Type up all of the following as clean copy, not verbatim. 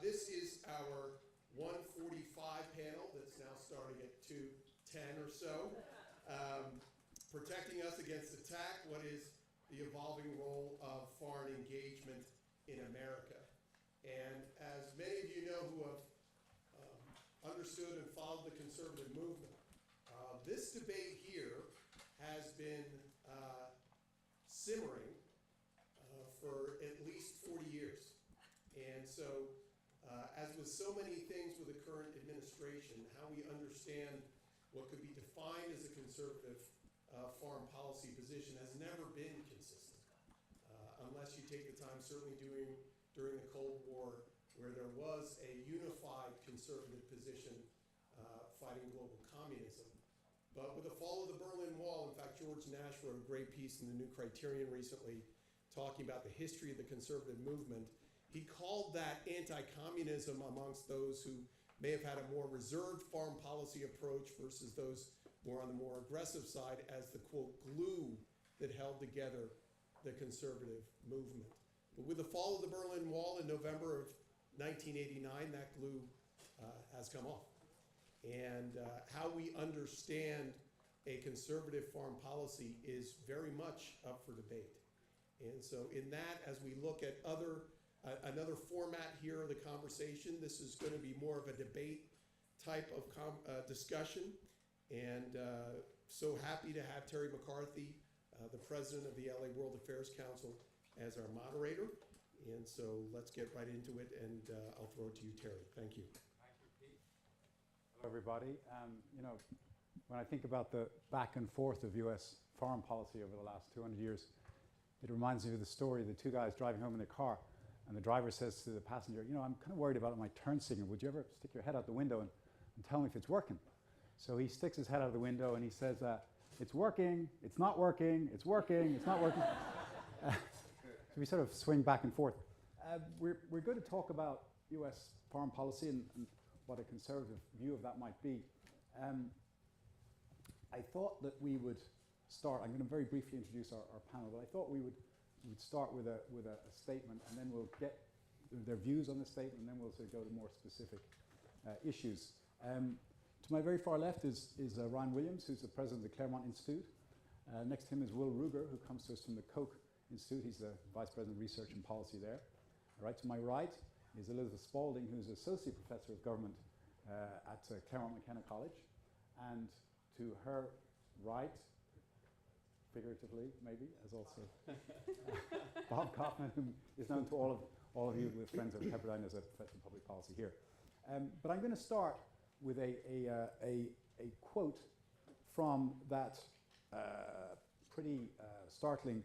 This is our 1:45 panel that's now starting at 2:10 or so. Protecting us against attack, what is the evolving role of foreign engagement in America? And as many of you know who have understood and followed the conservative movement, this debate here has been simmering for at least 40 years. And so, as with so many things with the current administration, how we understand what could be defined as a conservative foreign policy position has never been consistent, unless you take the time, certainly during the Cold War, where there was a unified conservative position fighting global communism. But with the fall of the Berlin Wall, in fact, George Nash wrote a great piece in the New Criterion recently talking about the history of the conservative movement. He called that anti-communism amongst those who may have had a more reserved foreign policy approach versus those more on the more aggressive side as the, quote, glue that held together the conservative movement. But with the fall of the Berlin Wall in November of 1989, that glue has come off. And how we understand a conservative foreign policy is very much up for debate. And so in that, as we look at another format here of the conversation, this is going to be more of a debate type of discussion. And so happy to have Terry McCarthy, the president of the LA World Affairs Council, as our moderator. And so let's get right into it, and I'll throw it to you, Terry. Thank you. Thank you, Pete. Hello, everybody. When I think about the back and forth of U.S. foreign policy over the last 200 years, it reminds me of the story of the two guys driving home in their car, and the driver says to the passenger, I'm kind of worried about my turn signal. Would you ever stick your head out the window and tell me if it's working? So he sticks his head out the window and he says, it's working, it's not working, it's working, it's not working. So we sort of swing back and forth. We're going to talk about U.S. foreign policy and what a conservative view of that might be. I thought that we would start, I'm going to very briefly introduce our panel, but I thought we would start with a statement, and then we'll get their views on the statement, and then we'll sort of go to more specific issues. To my very far left is Ryan Williams, who's the president of the Claremont Institute. Next to him is Will Ruger, who comes to us from the Koch Institute. He's the vice president of research and policy there. Right to my right is Elizabeth Spalding, who's associate professor of government at Claremont McKenna College. And to her right, figuratively maybe, as also Bob Kaufman, who is known to all of you with friends at Pepperdine as a professor of public policy here. But I'm going to start with a quote from that pretty startling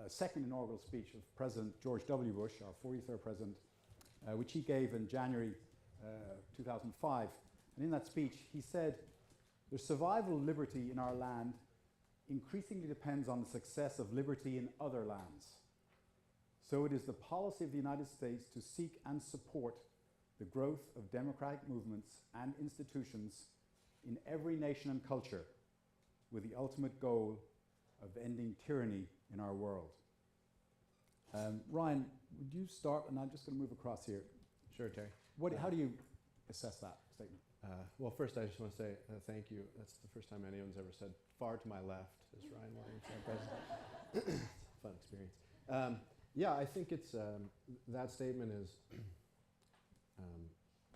second inaugural speech of President George W. Bush, our 43rd president, which he gave in January 2005. And in that speech, he said, "The survival of liberty in our land increasingly depends on the success of liberty in other lands. So it is the policy of the United States to seek and support the growth of democratic movements and institutions in every nation and culture, with the ultimate goal of ending tyranny in our world." Ryan, would you start? And I'm just going to move across here. Sure, Terry. How do you assess that statement? Well, first, I just want to say thank you. That's the first time anyone's ever said far to my left, as Ryan Williams, our president. Fun experience. Yeah, I think it's that statement is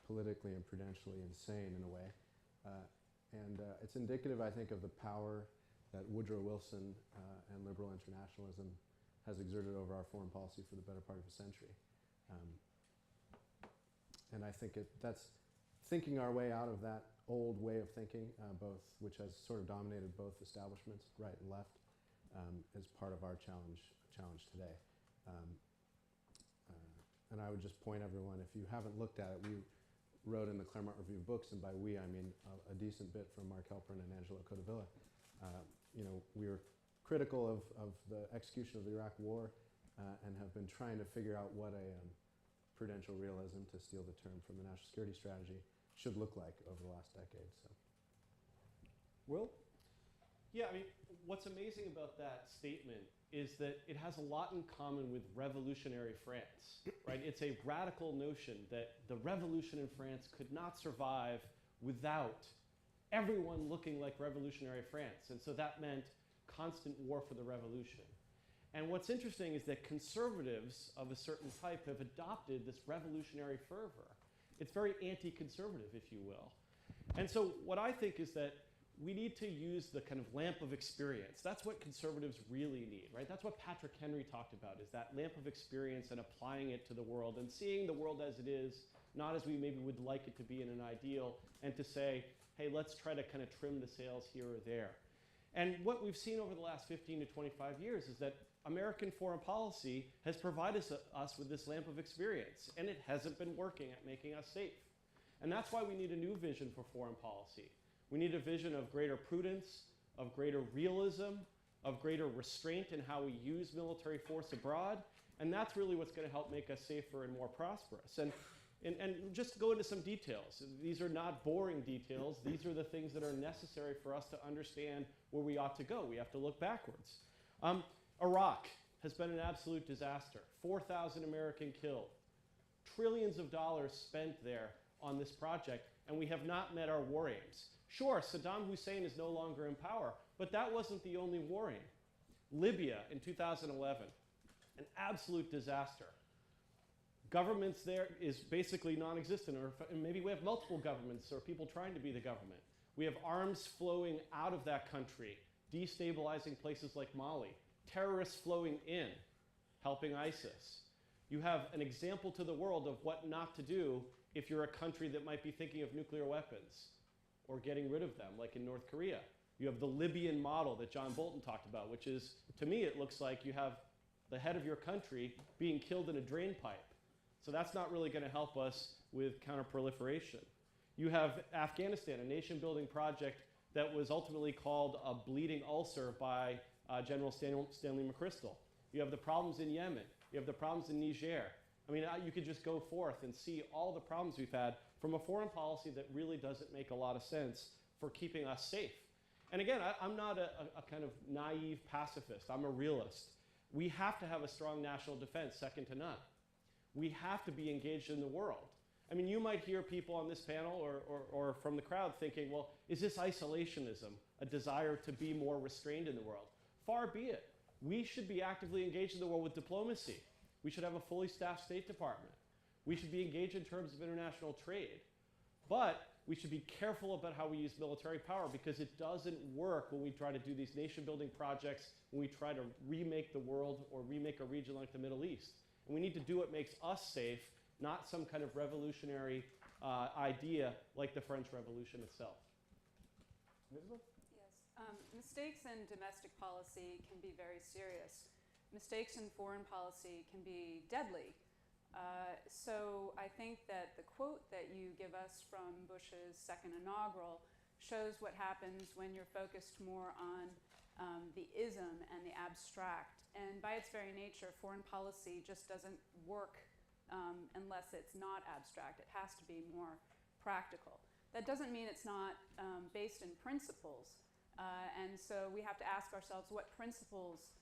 politically and prudentially insane in a way. And it's indicative, I think, of the power that Woodrow Wilson and liberal internationalism has exerted over our foreign policy for the better part of a century. And I think that's thinking our way out of that old way of thinking, which has sort of dominated both establishments, right and left, is part of our challenge today. And I would just point everyone, if you haven't looked at it, we wrote in the Claremont Review of Books, and by we I mean a decent bit from Mark Halperin and Angelo Codevilla. We were critical of the execution of the Iraq War and have been trying to figure out what a prudential realism, to steal the term from the national security strategy, should look like over the last decade. So, Will? Yeah, I mean, what's amazing about that statement is that it has a lot in common with revolutionary France, right? It's a radical notion that the revolution in France could not survive without everyone looking like revolutionary France. And so that meant constant war for the revolution. And what's interesting is that conservatives of a certain type have adopted this revolutionary fervor. It's very anti-conservative, if you will. And so what I think is that we need to use the kind of lamp of experience. That's what conservatives really need, right? That's what Patrick Henry talked about, is that lamp of experience and applying it to the world and seeing the world as it is, not as we maybe would like it to be in an ideal, and to say, hey, let's try to kind of trim the sails here or there. And what we've seen over the last 15 to 25 years is that American foreign policy has provided us with this lamp of experience, and it hasn't been working at making us safe. And that's why we need a new vision for foreign policy. We need a vision of greater prudence, of greater realism, of greater restraint in how we use military force abroad, and that's really what's going to help make us safer and more prosperous. And just go into some details. These are not boring details. These are the things that are necessary for us to understand where we ought to go. We have to look backwards. Iraq has been an absolute disaster. 4,000 American killed. Trillions of dollars spent there on this project, and we have not met our war aims. Sure, Saddam Hussein is no longer in power, but that wasn't the only war aim. Libya in 2011, an absolute disaster. Governments there is basically non-existent, or maybe we have multiple governments or people trying to be the government. We have arms flowing out of that country, destabilizing places like Mali. Terrorists flowing in, helping ISIS. You have an example to the world of what not to do if you're a country that might be thinking of nuclear weapons or getting rid of them, like in North Korea. You have the Libyan model that John Bolton talked about, which is, to me, it looks like you have the head of your country being killed in a drain pipe. So that's not really going to help us with counterproliferation. You have Afghanistan, a nation-building project that was ultimately called a bleeding ulcer by General Stanley McChrystal. You have the problems in Yemen. You have the problems in Niger. I mean, you could just go forth and see all the problems we've had from a foreign policy that really doesn't make a lot of sense for keeping us safe. And again, I'm not a kind of naive pacifist. I'm a realist. We have to have a strong national defense, second to none. We have to be engaged in the world. I mean, you might hear people on this panel or from the crowd thinking, well, is this isolationism, a desire to be more restrained in the world? Far be it. We should be actively engaged in the world with diplomacy. We should have a fully staffed State Department. We should be engaged in terms of international trade. But we should be careful about how we use military power, because it doesn't work when we try to do these nation-building projects, when we try to remake the world or remake a region like the Middle East. And we need to do what makes us safe, not some kind of revolutionary idea like the French Revolution itself. Elizabeth? Mistakes in domestic policy can be very serious. Mistakes in foreign policy can be deadly. So I think that the quote that you give us from Bush's second inaugural shows what happens when you're focused more on the ism and the abstract. And by its very nature, foreign policy just doesn't work unless it's not abstract. It has to be more practical. That doesn't mean it's not based in principles. And so we have to ask ourselves, what principles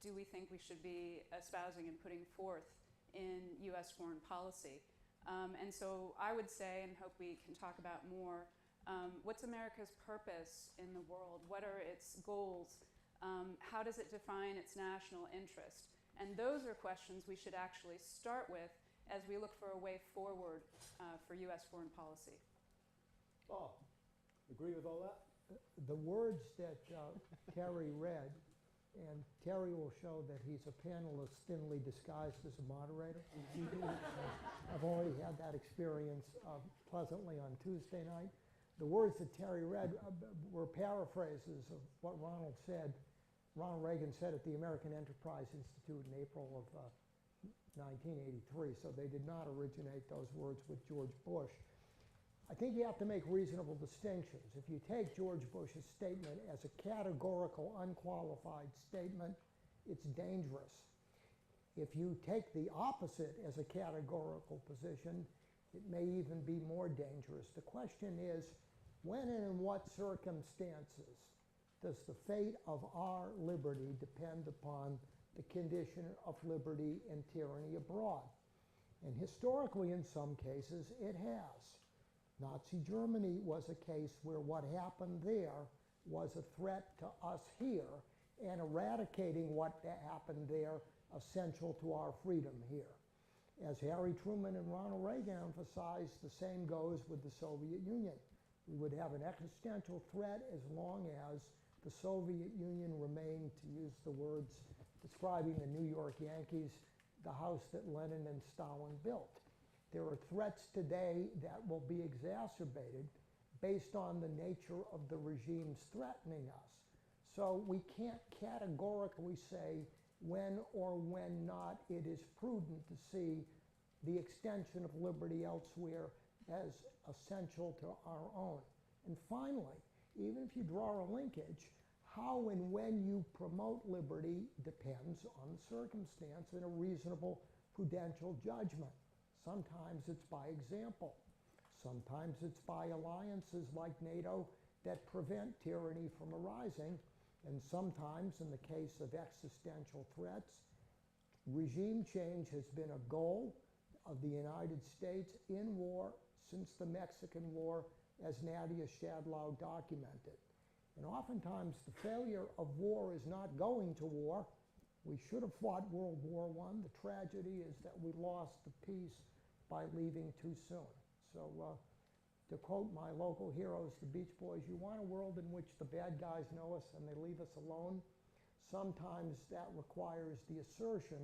do we think we should be espousing and putting forth in U.S. foreign policy? And so I would say, and hope we can talk about more, what's America's purpose in the world? What are its goals? How does it define its national interest? And those are questions we should actually start with as we look for a way forward for U.S. foreign policy. Oh, agree with all that? The words that Terry read, and Terry will show that he's a panelist thinly disguised as a moderator. I've already had that experience pleasantly on Tuesday night. The words that Terry read were paraphrases of what Ronald Reagan said at the American Enterprise Institute in April of 1983, so they did not originate those words with George Bush. I think you have to make reasonable distinctions. If you take George Bush's statement as a categorical, unqualified statement, it's dangerous. If you take the opposite as a categorical position, it may even be more dangerous. The question is, when and in what circumstances does the fate of our liberty depend upon the condition of liberty and tyranny abroad? And historically, in some cases, it has. Nazi Germany was a case where what happened there was a threat to us here, and eradicating what happened there essential to our freedom here. As Harry Truman and Ronald Reagan emphasized, the same goes with the Soviet Union. We would have an existential threat as long as the Soviet Union remained, to use the words describing the New York Yankees, the house that Lenin and Stalin built. There are threats today that will be exacerbated based on the nature of the regimes threatening us. So we can't categorically say when or when not it is prudent to see the extension of liberty elsewhere as essential to our own. And finally, even if you draw a linkage, how and when you promote liberty depends on the circumstance and a reasonable prudential judgment. Sometimes it's by example. Sometimes it's by alliances like NATO that prevent tyranny from arising. And sometimes, in the case of existential threats, regime change has been a goal of the United States in war since the Mexican War, as Nadia Shadlow documented. And oftentimes, the failure of war is not going to war. We should have fought World War I. The tragedy is that we lost the peace by leaving too soon. So to quote my local heroes, the Beach Boys, you want a world in which the bad guys know us and they leave us alone? Sometimes that requires the assertion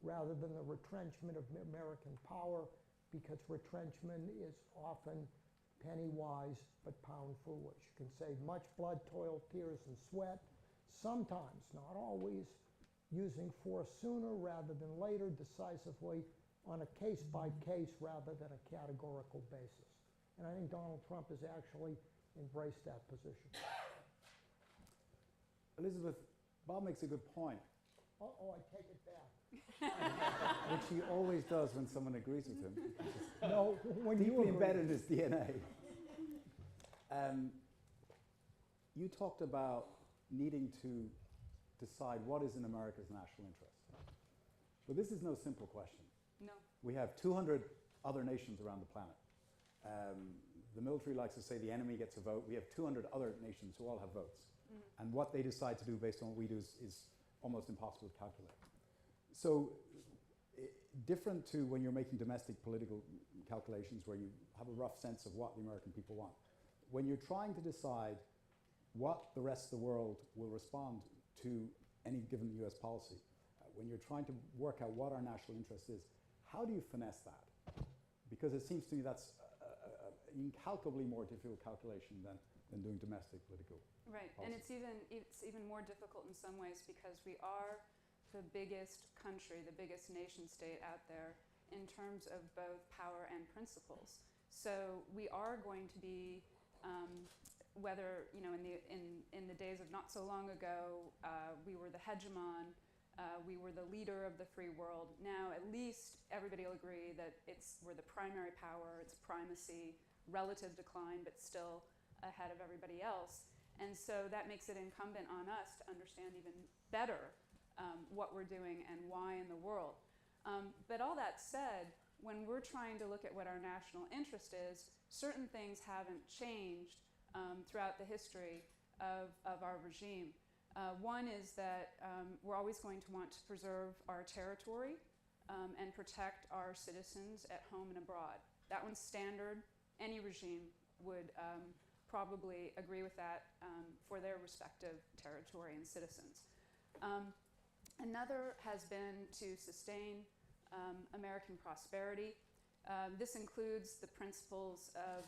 rather than the retrenchment of American power, because retrenchment is often penny wise but pound foolish. You can save much blood, toil, tears, and sweat, sometimes, not always, using force sooner rather than later, decisively, on a case-by-case rather than a categorical basis. And I think Donald Trump has actually embraced that position. Elizabeth, Bob makes a good point, I take it back. which he always does when someone agrees with him. No, when you Deeply agree. embedded in his DNA. You talked about needing to decide what is in America's national interest. But this is no simple question. No. We have 200 other nations around the planet. The military likes to say the enemy gets a vote. We have 200 other nations who all have votes. And what they decide to do based on what we do is almost impossible to calculate. So different to when you're making domestic political calculations where you have a rough sense of what the American people want. When you're trying to decide what the rest of the world will respond to any given US policy, when you're trying to work out what our national interest is, how do you finesse that? Because it seems to me that's an incalculably more difficult calculation than doing domestic political Right, policy. and it's even more difficult in some ways because we are the biggest country, the biggest nation state out there in terms of both power and principles. So we are going to be, whether in the days of not so long ago, we were the hegemon, we were the leader of the free world. Now, at least everybody will agree that we're the primary power, it's primacy, relative decline, but still ahead of everybody else. And so that makes it incumbent on us to understand even better what we're doing and why in the world. But all that said, when we're trying to look at what our national interest is, certain things haven't changed throughout the history of our regime. One is that we're always going to want to preserve our territory and protect our citizens at home and abroad. That one's standard. Any regime would probably agree with that for their respective territory and citizens. Another has been to sustain American prosperity. This includes the principles of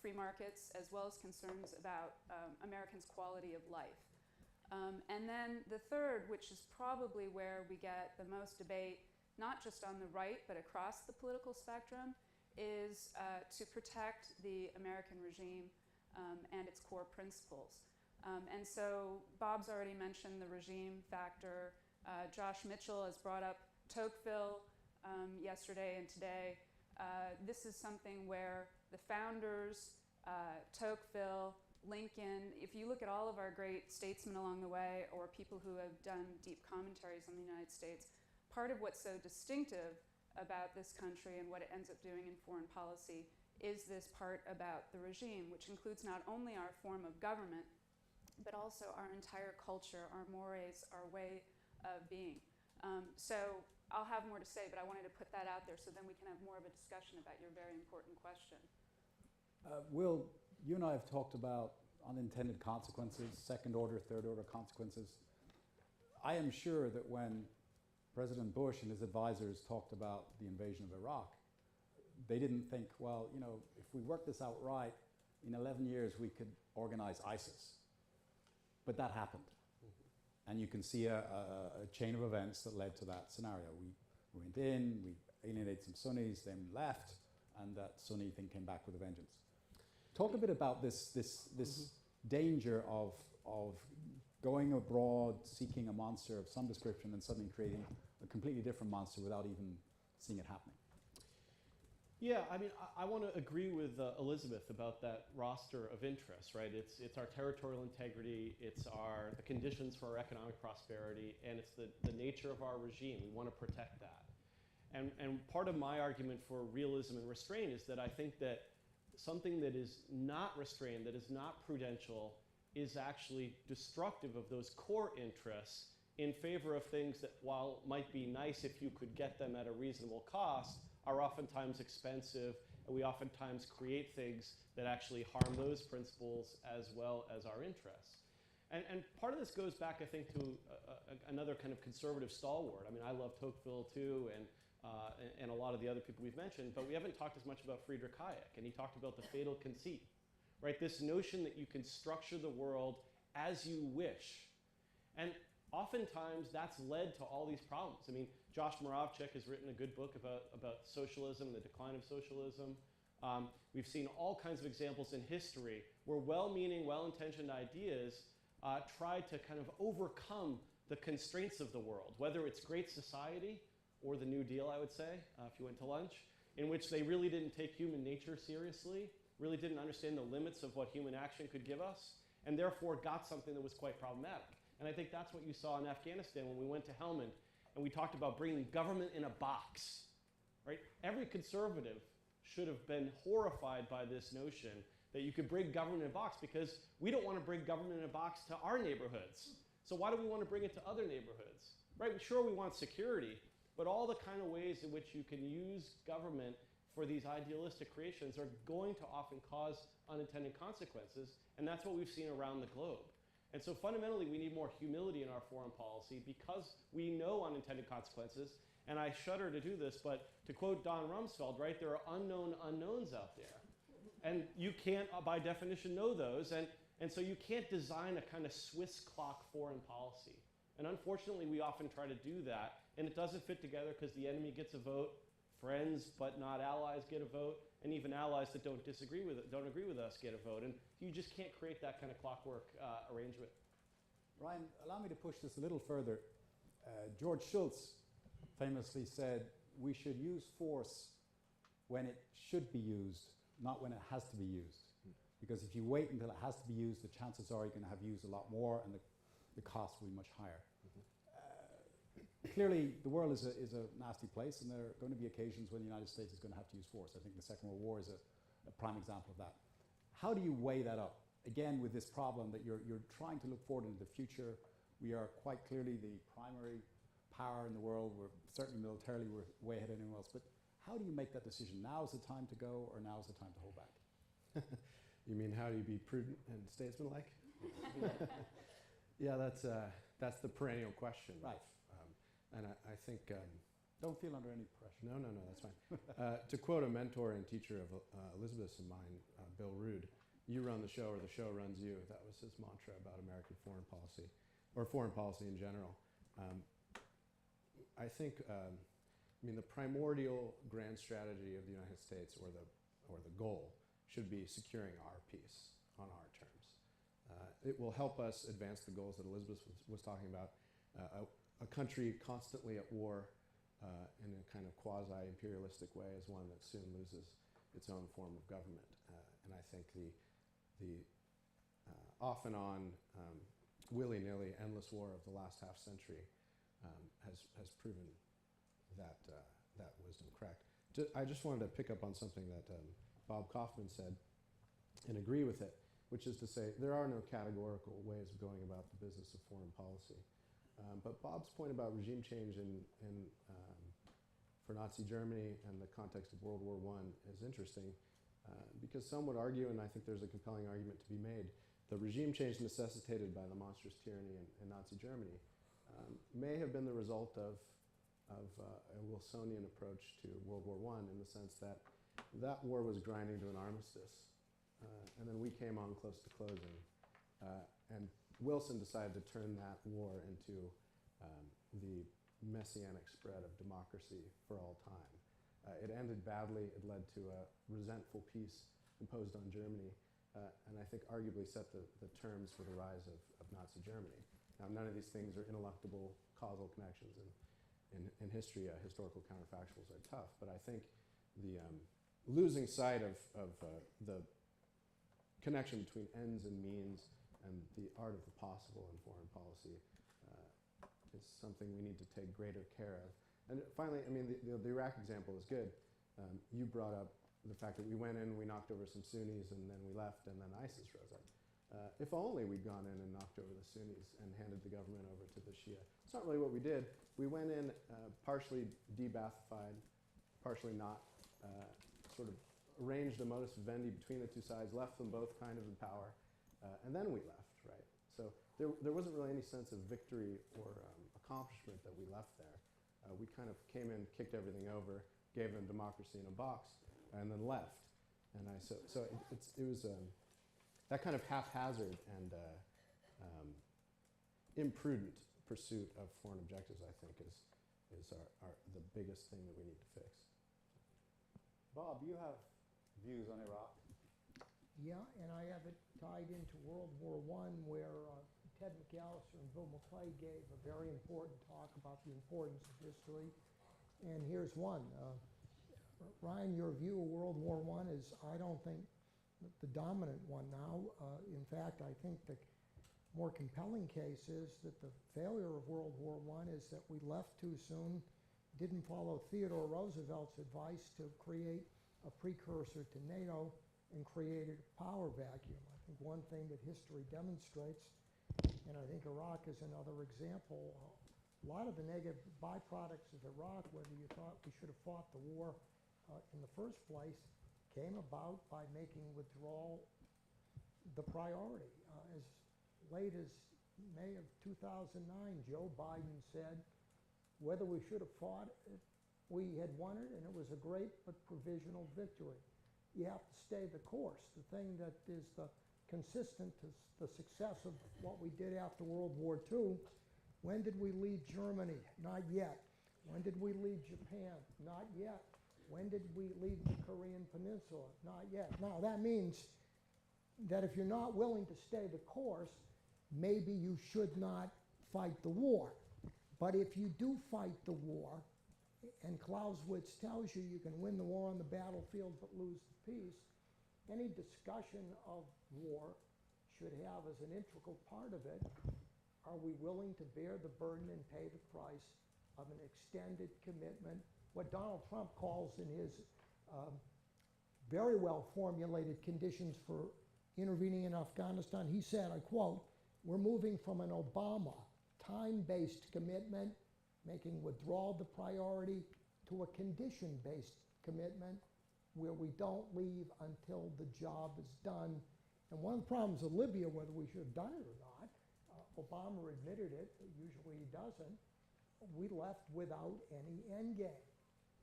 free markets as well as concerns about Americans' quality of life. And then the third, which is probably where we get the most debate, not just on the right, but across the political spectrum, is to protect the American regime and its core principles. And so Bob's already mentioned the regime factor. Josh Mitchell has brought up Tocqueville yesterday and today. This is something where the founders, Tocqueville, Lincoln, if you look at all of our great statesmen along the way, or people who have done deep commentaries on the United States, part of what's so distinctive about this country and what it ends up doing in foreign policy is this part about the regime, which includes not only our form of government, but also our entire culture, our mores, our way of being. So I'll have more to say, but I wanted to put that out there so then we can have more of a discussion about your very important question. Will, you and I have talked about unintended consequences, second order, third order consequences. I am sure that when President Bush and his advisors talked about the invasion of Iraq, they didn't think, well, you know, if we work this out right, in 11 years we could organize ISIS. But that happened. And you can see a chain of events that led to that scenario. We went in, we alienated some Sunnis, then left, and that Sunni thing came back with a vengeance. Talk a bit about this danger of going abroad, seeking a monster of some description, and suddenly creating a completely different monster without even seeing it happening. Yeah, I mean, I want to agree with Elizabeth about that roster of interests, right? It's our territorial integrity, it's the conditions for our economic prosperity, and it's the nature of our regime. We want to protect that. And part of my argument for realism and restraint is that I think that something that is not restrained, that is not prudential, is actually destructive of those core interests in favor of things that, while might be nice if you could get them at a reasonable cost, are oftentimes expensive, and we oftentimes create things that actually harm those principles as well as our interests. And part of this goes back, I think, to another kind of conservative stalwart. I mean, I love Tocqueville too, and a lot of the other people we've mentioned, but we haven't talked as much about Friedrich Hayek, and he talked about the fatal conceit, right? This notion that you can structure the world as you wish. And oftentimes that's led to all these problems. I mean, Josh Moravchik has written a good book about socialism, the decline of socialism. We've seen all kinds of examples in history where well-meaning, well-intentioned ideas try to kind of overcome the constraints of the world, whether it's Great Society or the New Deal, I would say, if you went to lunch, in which they really didn't take human nature seriously, really didn't understand the limits of what human action could give us, and therefore got something that was quite problematic. And I think that's what you saw in Afghanistan when we went to Helmand and we talked about bringing government in a box, right? Every conservative should have been horrified by this notion that you could bring government in a box, because we don't want to bring government in a box to our neighborhoods. So why do we want to bring it to other neighborhoods, right? Sure, we want security, but all the kind of ways in which you can use government for these idealistic creations are going to often cause unintended consequences, and that's what we've seen around the globe. And so fundamentally, we need more humility in our foreign policy because we know unintended consequences. And I shudder to do this, but to quote Don Rumsfeld, right, there are unknown unknowns out there. And you can't, by definition, know those. And so you can't design a kind of Swiss clock foreign policy. And unfortunately, we often try to do that. And it doesn't fit together because the enemy gets a vote, friends but not allies get a vote, and even allies that don't agree with us get a vote. And you just can't create that kind of clockwork arrangement. Ryan, allow me to push this a little further. George Shultz famously said, we should use force when it should be used, not when it has to be used. Because if you wait until it has to be used, the chances are you're going to have used a lot more, and the cost will be much higher. Clearly, the world is a nasty place, and there are going to be occasions when the United States is going to have to use force. I think the Second World War is a prime example of that. How do you weigh that up? Again, with this problem that you're trying to look forward into the future. We are quite clearly the primary power in the world. We're certainly militarily, we're way ahead of anyone else. But how do you make that decision? Now is the time to go, or now is the time to hold back? You mean how do you be prudent and statesmanlike? Yeah, that's the perennial question. Right. And I think... don't feel under any pressure. No, that's fine. To quote a mentor and teacher of Elizabeth's and mine, Bill Rood, you run the show or the show runs you. That was his mantra about American foreign policy, or foreign policy in general. I think, the primordial grand strategy of the United States, or the goal, should be securing our peace on our terms. It will help us advance the goals that Elizabeth was talking about. A country constantly at war in a kind of quasi-imperialistic way is one that soon loses its own form of government. And I think the off and on, willy-nilly, endless war of the last half century has proven that that wisdom correct. I just wanted to pick up on something that Bob Kaufman said and agree with it, which is to say there are no categorical ways of going about the business of foreign policy. But Bob's point about regime change for Nazi Germany and the context of World War I is interesting because some would argue, and I think there's a compelling argument to be made, the regime change necessitated by the monstrous tyranny in Nazi Germany may have been the result of a Wilsonian approach to World War I in the sense that that war was grinding to an armistice. And then we came on close to closing. And Wilson decided to turn that war into the messianic spread of democracy for all time. It ended badly. It led to a resentful peace imposed on Germany, and I think arguably set the terms for the rise of Nazi Germany. Now, none of these things are ineluctable causal connections, and in history, historical counterfactuals are tough, but I think the losing sight of the connection between ends and means and the art of the possible in foreign policy is something we need to take greater care of. And finally, I mean, the Iraq example is good. You brought up the fact that we went in, we knocked over some Sunnis, and then we left, and then ISIS rose up. If only we'd gone in and knocked over the Sunnis and handed the government over to the Shia. It's not really what we did. We went in partially de-Baathified, partially not, sort of arranged a modus vivendi between the two sides, left them both kind of in power, and then we left, right? So there wasn't really any sense of victory or accomplishment that we left there. We kind of came in, kicked everything over, gave them democracy in a box, and then left. And so it was that kind of haphazard and imprudent pursuit of foreign objectives, I think, is the biggest thing that we need to fix. Bob, you have views on Iraq? Yeah, and I have it tied into World War I, where Ted McAllister and Bill McClay gave a very important talk about the importance of history. And here's one. Ryan, your view of World War I is, I don't think, the dominant one now. In fact, I think the more compelling case is that the failure of World War I is that we left too soon, didn't follow Theodore Roosevelt's advice to create a precursor to NATO, and created a power vacuum. I think one thing that history demonstrates, and I think Iraq is another example, a lot of the negative byproducts of Iraq, whether you thought we should have fought the war in the first place, came about by making withdrawal the priority. As late as May of 2009, Joe Biden said, whether we should have fought it, we had won it, and it was a great but provisional victory. You have to stay the course. The thing that is consistent to the success of what we did after World War II, when did we leave Germany? Not yet. When did we leave Japan? Not yet. When did we leave the Korean Peninsula? Not yet. Now, that means that if you're not willing to stay the course, maybe you should not fight the war. But if you do fight the war, and Clausewitz tells you you can win the war on the battlefield but lose the peace, any discussion of war should have as an integral part of it, are we willing to bear the burden and pay the price of an extended commitment, what Donald Trump calls in his very well formulated conditions for intervening in Afghanistan. He said, I quote, we're moving from an Obama time-based commitment, making withdrawal the priority, to a condition-based commitment where we don't leave until the job is done. And one of the problems of Libya, whether we should have done it or not, Obama admitted it, usually he doesn't, we left without any end game.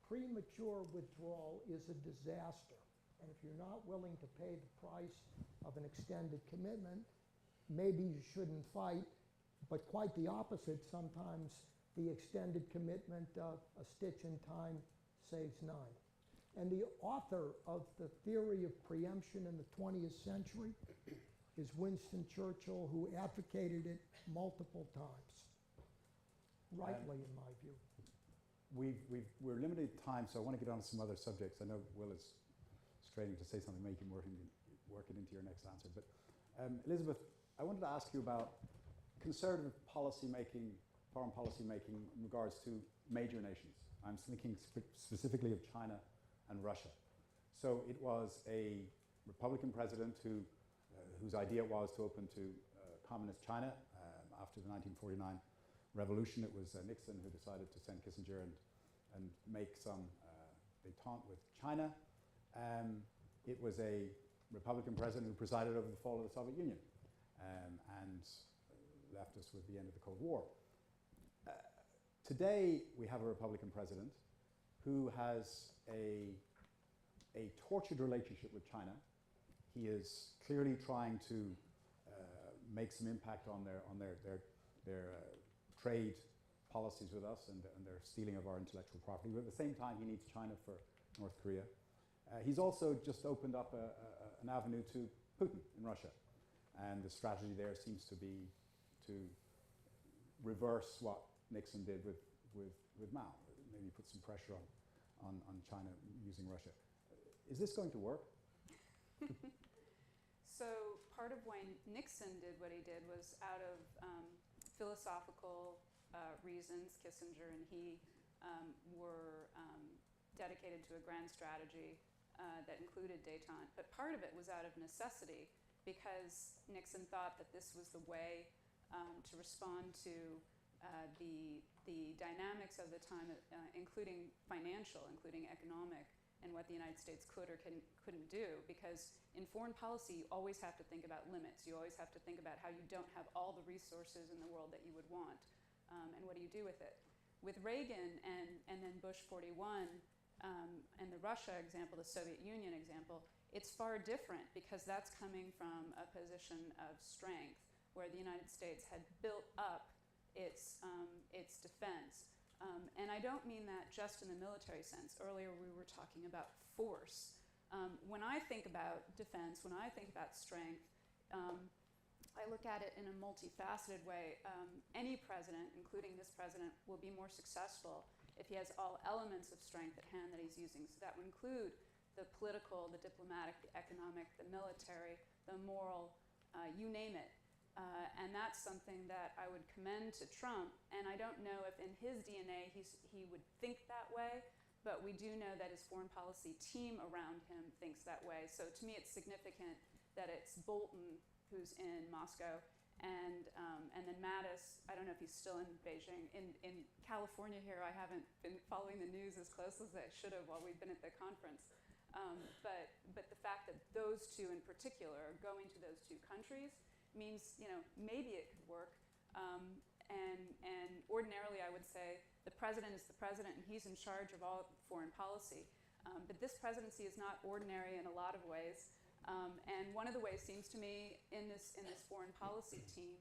Premature withdrawal is a disaster. And if you're not willing to pay the price of an extended commitment, maybe you shouldn't fight, but quite the opposite. Sometimes the extended commitment, a stitch in time saves nine. And the author of the theory of preemption in the 20th century is Winston Churchill, who advocated it multiple times, rightly in my view. We're limited time, so I want to get on to some other subjects. I know Will is straining to say something, make him work it into your next answer. But Elizabeth, I wanted to ask you about conservative policy making, foreign policy making in regards to major nations. I'm thinking specifically of China and Russia. So it was a Republican president whose idea it was to open to communist China after the 1949 revolution. It was Nixon who decided to send Kissinger and make some détente with China. It was a Republican president who presided over the fall of the Soviet Union and left us with the end of the Cold War. Today, we have a Republican president who has a tortured relationship with China. He is clearly trying to make some impact on their trade policies with us and their stealing of our intellectual property. But at the same time, he needs China for North Korea. He's also just opened up an avenue to Putin in Russia. And the strategy there seems to be to reverse what Nixon did with Mao, maybe put some pressure on China using Russia. Is this going to work? So part of why Nixon did what he did was out of philosophical reasons. Kissinger and he were dedicated to a grand strategy that included détente. But part of it was out of necessity because Nixon thought that this was the way to respond to the dynamics of the time, including financial, including economic, and what the United States could or couldn't do. Because in foreign policy, you always have to think about limits. You always have to think about how you don't have all the resources in the world that you would want, and what do you do with it. With Reagan and then Bush 41 and the Russia example, the Soviet Union example, it's far different because that's coming from a position of strength where the United States had built up its defense. And I don't mean that just in the military sense. Earlier we were talking about force. When I think about defense, when I think about strength, I look at it in a multifaceted way. Any president, including this president, will be more successful if he has all elements of strength at hand that he's using. So that would include the political, the diplomatic, the economic, the military, the moral, you name it. And that's something that I would commend to Trump. And I don't know if in his DNA he would think that way, but we do know that his foreign policy team around him thinks that way. So to me it's significant that it's Bolton who's in Moscow and then Mattis, I don't know if he's still in Beijing. In California here, I haven't been following the news as close as I should have while we've been at the conference. But the fact that those two in particular are going to those two countries means, maybe it could work. And ordinarily I would say the president is the president and he's in charge of all foreign policy. But this presidency is not ordinary in a lot of ways. And one of the ways seems to me in this foreign policy team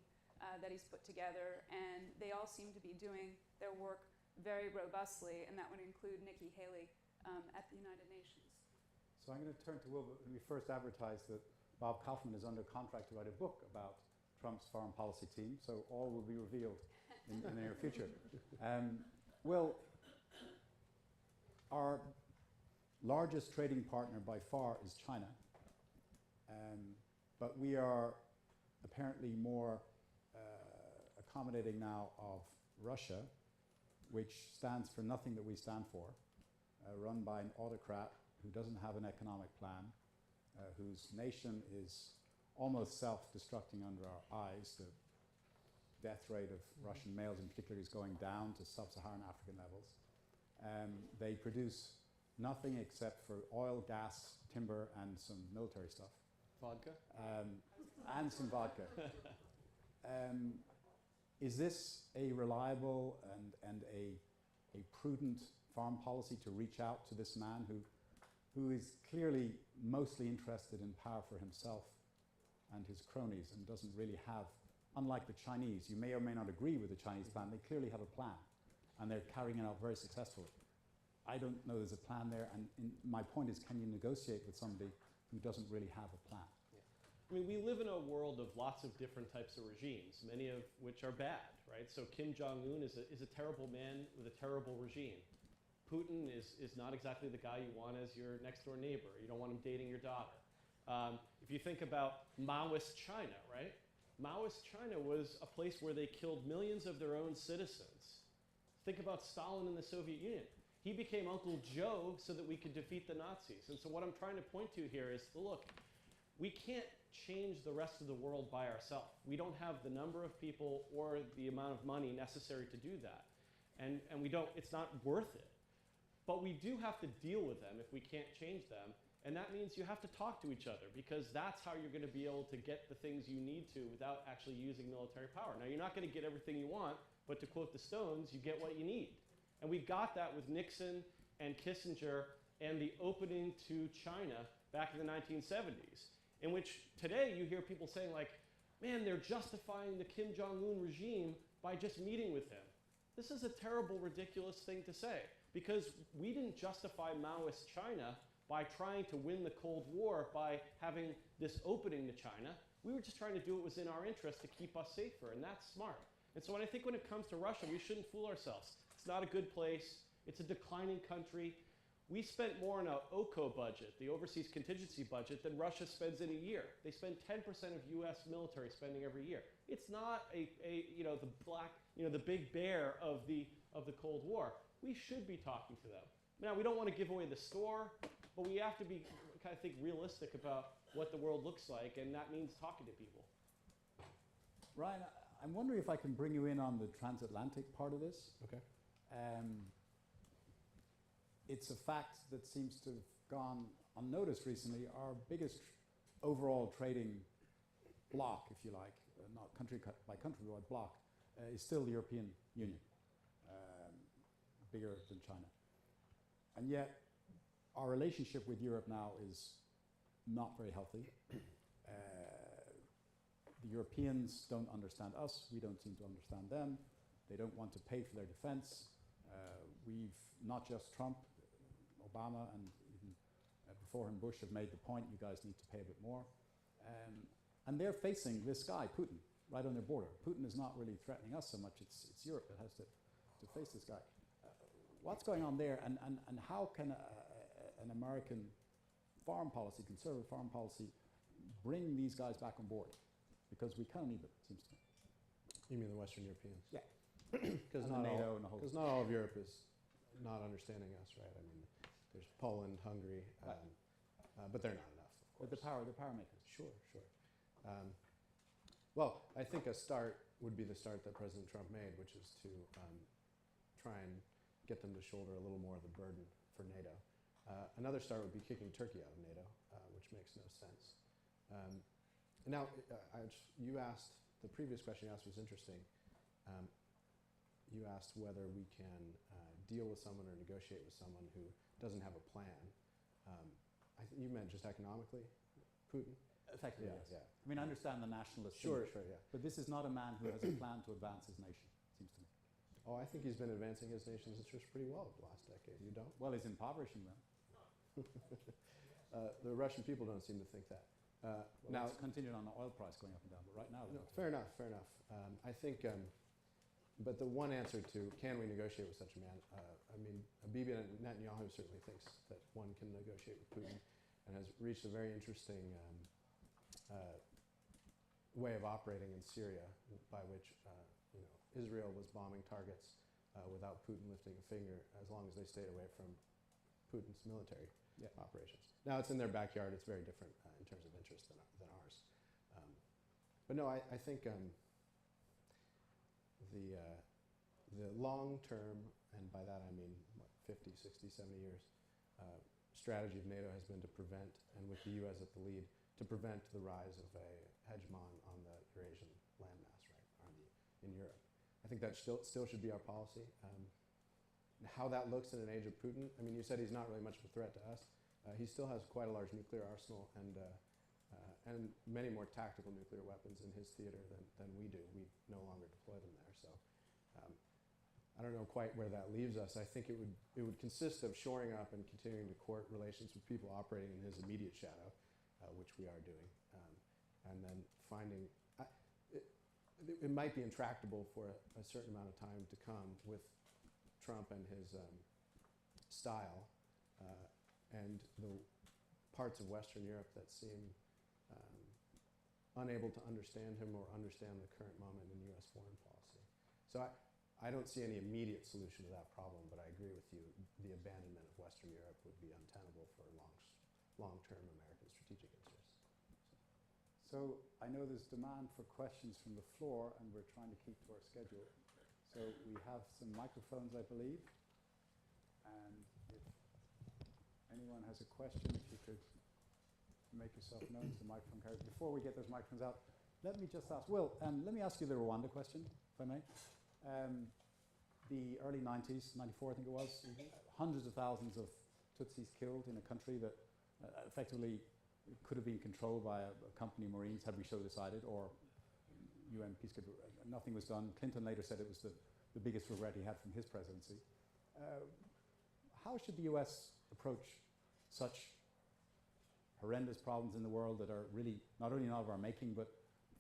that he's put together, and they all seem to be doing their work very robustly, and that would include Nikki Haley at the United Nations. So I'm going to turn to Will, but we first advertised that Bob Kaufman is under contract to write a book about Trump's foreign policy team, so all will be revealed in the near future. Will, our largest trading partner by far is China, but we are apparently more accommodating now of Russia, which stands for nothing that we stand for, run by an autocrat who doesn't have an economic plan, whose nation is almost self-destructing under our eyes. The death rate of Russian males in particular is going down to sub-Saharan African levels. They produce nothing except for oil, gas, timber, and some military stuff. Vodka? And some vodka. Is this a reliable and a prudent foreign policy to reach out to this man who is clearly mostly interested in power for himself and his cronies and doesn't really have, unlike the Chinese, you may or may not agree with the Chinese plan, they clearly have a plan and they're carrying it out very successfully. I don't know there's a plan there, and my point is, can you negotiate with somebody who doesn't really have a plan? I mean, we live in a world of lots of different types of regimes, many of which are bad, right? So Kim Jong-un is a terrible man with a terrible regime. Putin is not exactly the guy you want as your next door neighbor. You don't want him dating your daughter. If you think about Maoist China, right? Maoist China was a place where they killed millions of their own citizens. Think about Stalin in the Soviet Union. He became Uncle Joe so that we could defeat the Nazis. And so what I'm trying to point to here is, look, we can't change the rest of the world by ourselves. We don't have the number of people or the amount of money necessary to do that. And we don't, it's not worth it. But we do have to deal with them if we can't change them. And that means you have to talk to each other, because that's how you're going to be able to get the things you need to without actually using military power. Now, you're not going to get everything you want, but to quote the Stones, you get what you need. And we got that with Nixon and Kissinger and the opening to China back in the 1970s, in which today you hear people saying like, man, they're justifying the Kim Jong-un regime by just meeting with him. This is a terrible, ridiculous thing to say, because we didn't justify Maoist China by trying to win the Cold War by having this opening to China. We were just trying to do what was in our interest to keep us safer, and that's smart. And so I think when it comes to Russia, we shouldn't fool ourselves. It's not a good place. It's a declining country. We spent more on an OCO budget, the overseas contingency budget, than Russia spends in a year. They spend 10% of US military spending every year. It's not the big bear of the Cold War. We should be talking to them. Now, we don't want to give away the store, but we have to be, I think, realistic about what the world looks like, and that means talking to people. Ryan, I'm wondering if I can bring you in on the transatlantic part of this. Okay. It's a fact that seems to have gone unnoticed recently. Our biggest overall trading bloc, if you like, not country by country, but bloc, is still the European Union, bigger than China. And yet, our relationship with Europe now is not very healthy. The Europeans don't understand us. We don't seem to understand them. They don't want to pay for their defense. We've, not just Trump, Obama, and even before him Bush have made the point, you guys need to pay a bit more. And they're facing this guy, Putin, right on their border. Putin is not really threatening us so much. It's Europe that has to face this guy. What's going on there, and how can an American foreign policy, conservative foreign policy, bring these guys back on board? Because we kind of need them, it seems to me. You mean the Western Europeans? Yeah. Because not all of Europe is not understanding us, right? I mean, there's Poland, Hungary, but they're not enough, of course. But the power makers. Sure. Well, I think a start would be the start that President Trump made, which is to try and get them to shoulder a little more of the burden for NATO. Another start would be kicking Turkey out of NATO, which makes no sense. Now, you asked, the previous question you asked was interesting. You asked whether we can deal with someone or negotiate with someone who doesn't have a plan. You meant just economically, Putin? Effectively, Yeah, yes. yeah. I mean, I understand the nationalist Sure, thing, yeah. but this is not a man who has a plan to advance his nation, seems to me. Oh, I think he's been advancing his nation's interests pretty well the last decade. You don't? Well, he's impoverishing them. The Russian people don't seem to think that. Now, it's continued on the oil price going up and down, but right now... No, fair enough. I think, but the one answer to can we negotiate with such a man, I mean, Bibi Netanyahu certainly thinks that one can negotiate with Putin and has reached a very interesting way of operating in Syria, by which Israel was bombing targets without Putin lifting a finger, as long as they stayed away from Putin's military operations. Now it's in their backyard; it's very different in terms of interest than ours. But no, I think the long-term, and by that I mean 50, 60, 70 years, strategy of NATO has been to prevent, and with the U.S. at the lead, to prevent the rise of a hegemon on the Eurasian landmass, right, in Europe. I think that still should be our policy. How that looks in an age of Putin, I mean, you said he's not really much of a threat to us. He still has quite a large nuclear arsenal and many more tactical nuclear weapons in his theater than we do. We no longer deploy them there. So I don't know quite where that leaves us. I think it would consist of shoring up and continuing to court relations with people operating in his immediate shadow, which we are doing, and then finding. It might be intractable for a certain amount of time to come with Trump and his style, and the parts of Western Europe that seem unable to understand him or understand the current moment in U.S. foreign policy. So I don't see any immediate solution to that problem, but I agree with you. The abandonment of Western Europe would be untenable for long-term American strategic interests. So I know there's demand for questions from the floor, and we're trying to keep to our schedule. So we have some microphones, I believe. And if anyone has a question, if you could make yourself known to the microphone carrier. Before we get those microphones out, let me just ask, Will, let me ask you the Rwanda question, if I may. The early 90s, 94 I think it was, hundreds of thousands of Tutsis killed in a country that effectively could have been controlled by a company of Marines, had we so decided, or UN peacekeeper. Nothing was done. Clinton later said it was the biggest regret he had from his presidency. How should the US approach such horrendous problems in the world that are really not only not of our making, but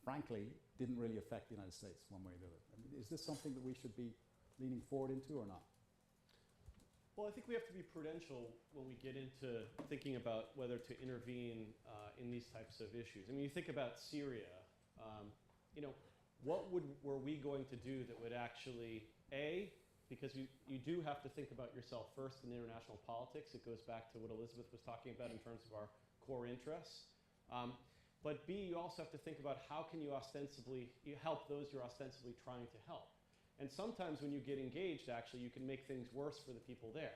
frankly, didn't really affect the United States one way or the other? I mean, is this something that we should be leaning forward into or not? Well, I think we have to be prudential when we get into thinking about whether to intervene in these types of issues. I mean, you think about Syria. What were we going to do that would actually, because you do have to think about yourself first in international politics. It goes back to what Elizabeth was talking about in terms of our core interests. But B, you also have to think about how can you help those you're ostensibly trying to help. And sometimes when you get engaged, actually, you can make things worse for the people there.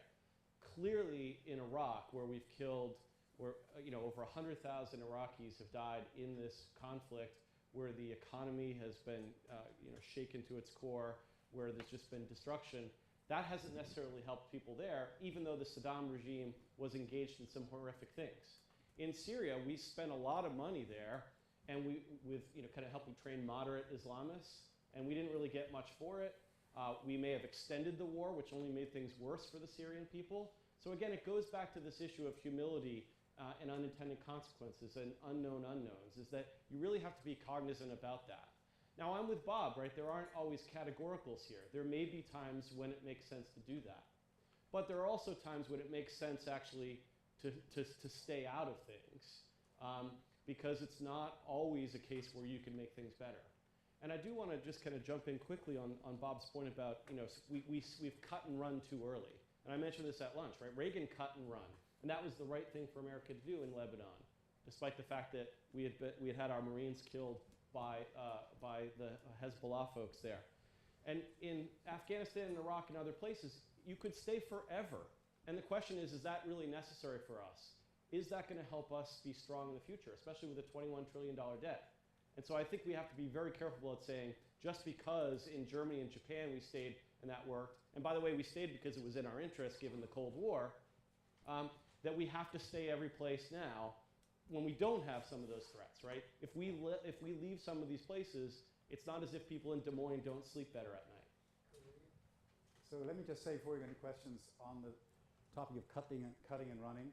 Clearly in Iraq, where we've killed, over 100,000 Iraqis have died in this conflict, where the economy has been shaken to its core, where there's just been destruction, that hasn't necessarily helped people there, even though the Saddam regime was engaged in some horrific things. In Syria, we spent a lot of money there, and with kind of helping train moderate Islamists, and we didn't really get much for it. We may have extended the war, which only made things worse for the Syrian people. So again, it goes back to this issue of humility and unintended consequences and unknown unknowns, is that you really have to be cognizant about that. Now, I'm with Bob, right? There aren't always categoricals here. There may be times when it makes sense to do that. But there are also times when it makes sense actually to stay out of things because it's not always a case where you can make things better. And I do want to just kind of jump in quickly on Bob's point about, we've cut and run too early. And I mentioned this at lunch, right? Reagan cut and run. And that was the right thing for America to do in Lebanon, despite the fact that we had had our Marines killed by the Hezbollah folks there. And in Afghanistan and Iraq and other places, you could stay forever. And the question is that really necessary for us? Is that going to help us be strong in the future, especially with a $21 trillion debt? And so I think we have to be very careful at saying, just because in Germany and Japan we stayed and that worked, and by the way, we stayed because it was in our interest given the Cold War, that we have to stay every place now when we don't have some of those threats, right? If we leave some of these places, it's not as if people in Des Moines don't sleep better at night. So let me just say before we go into questions on the topic of cutting and running.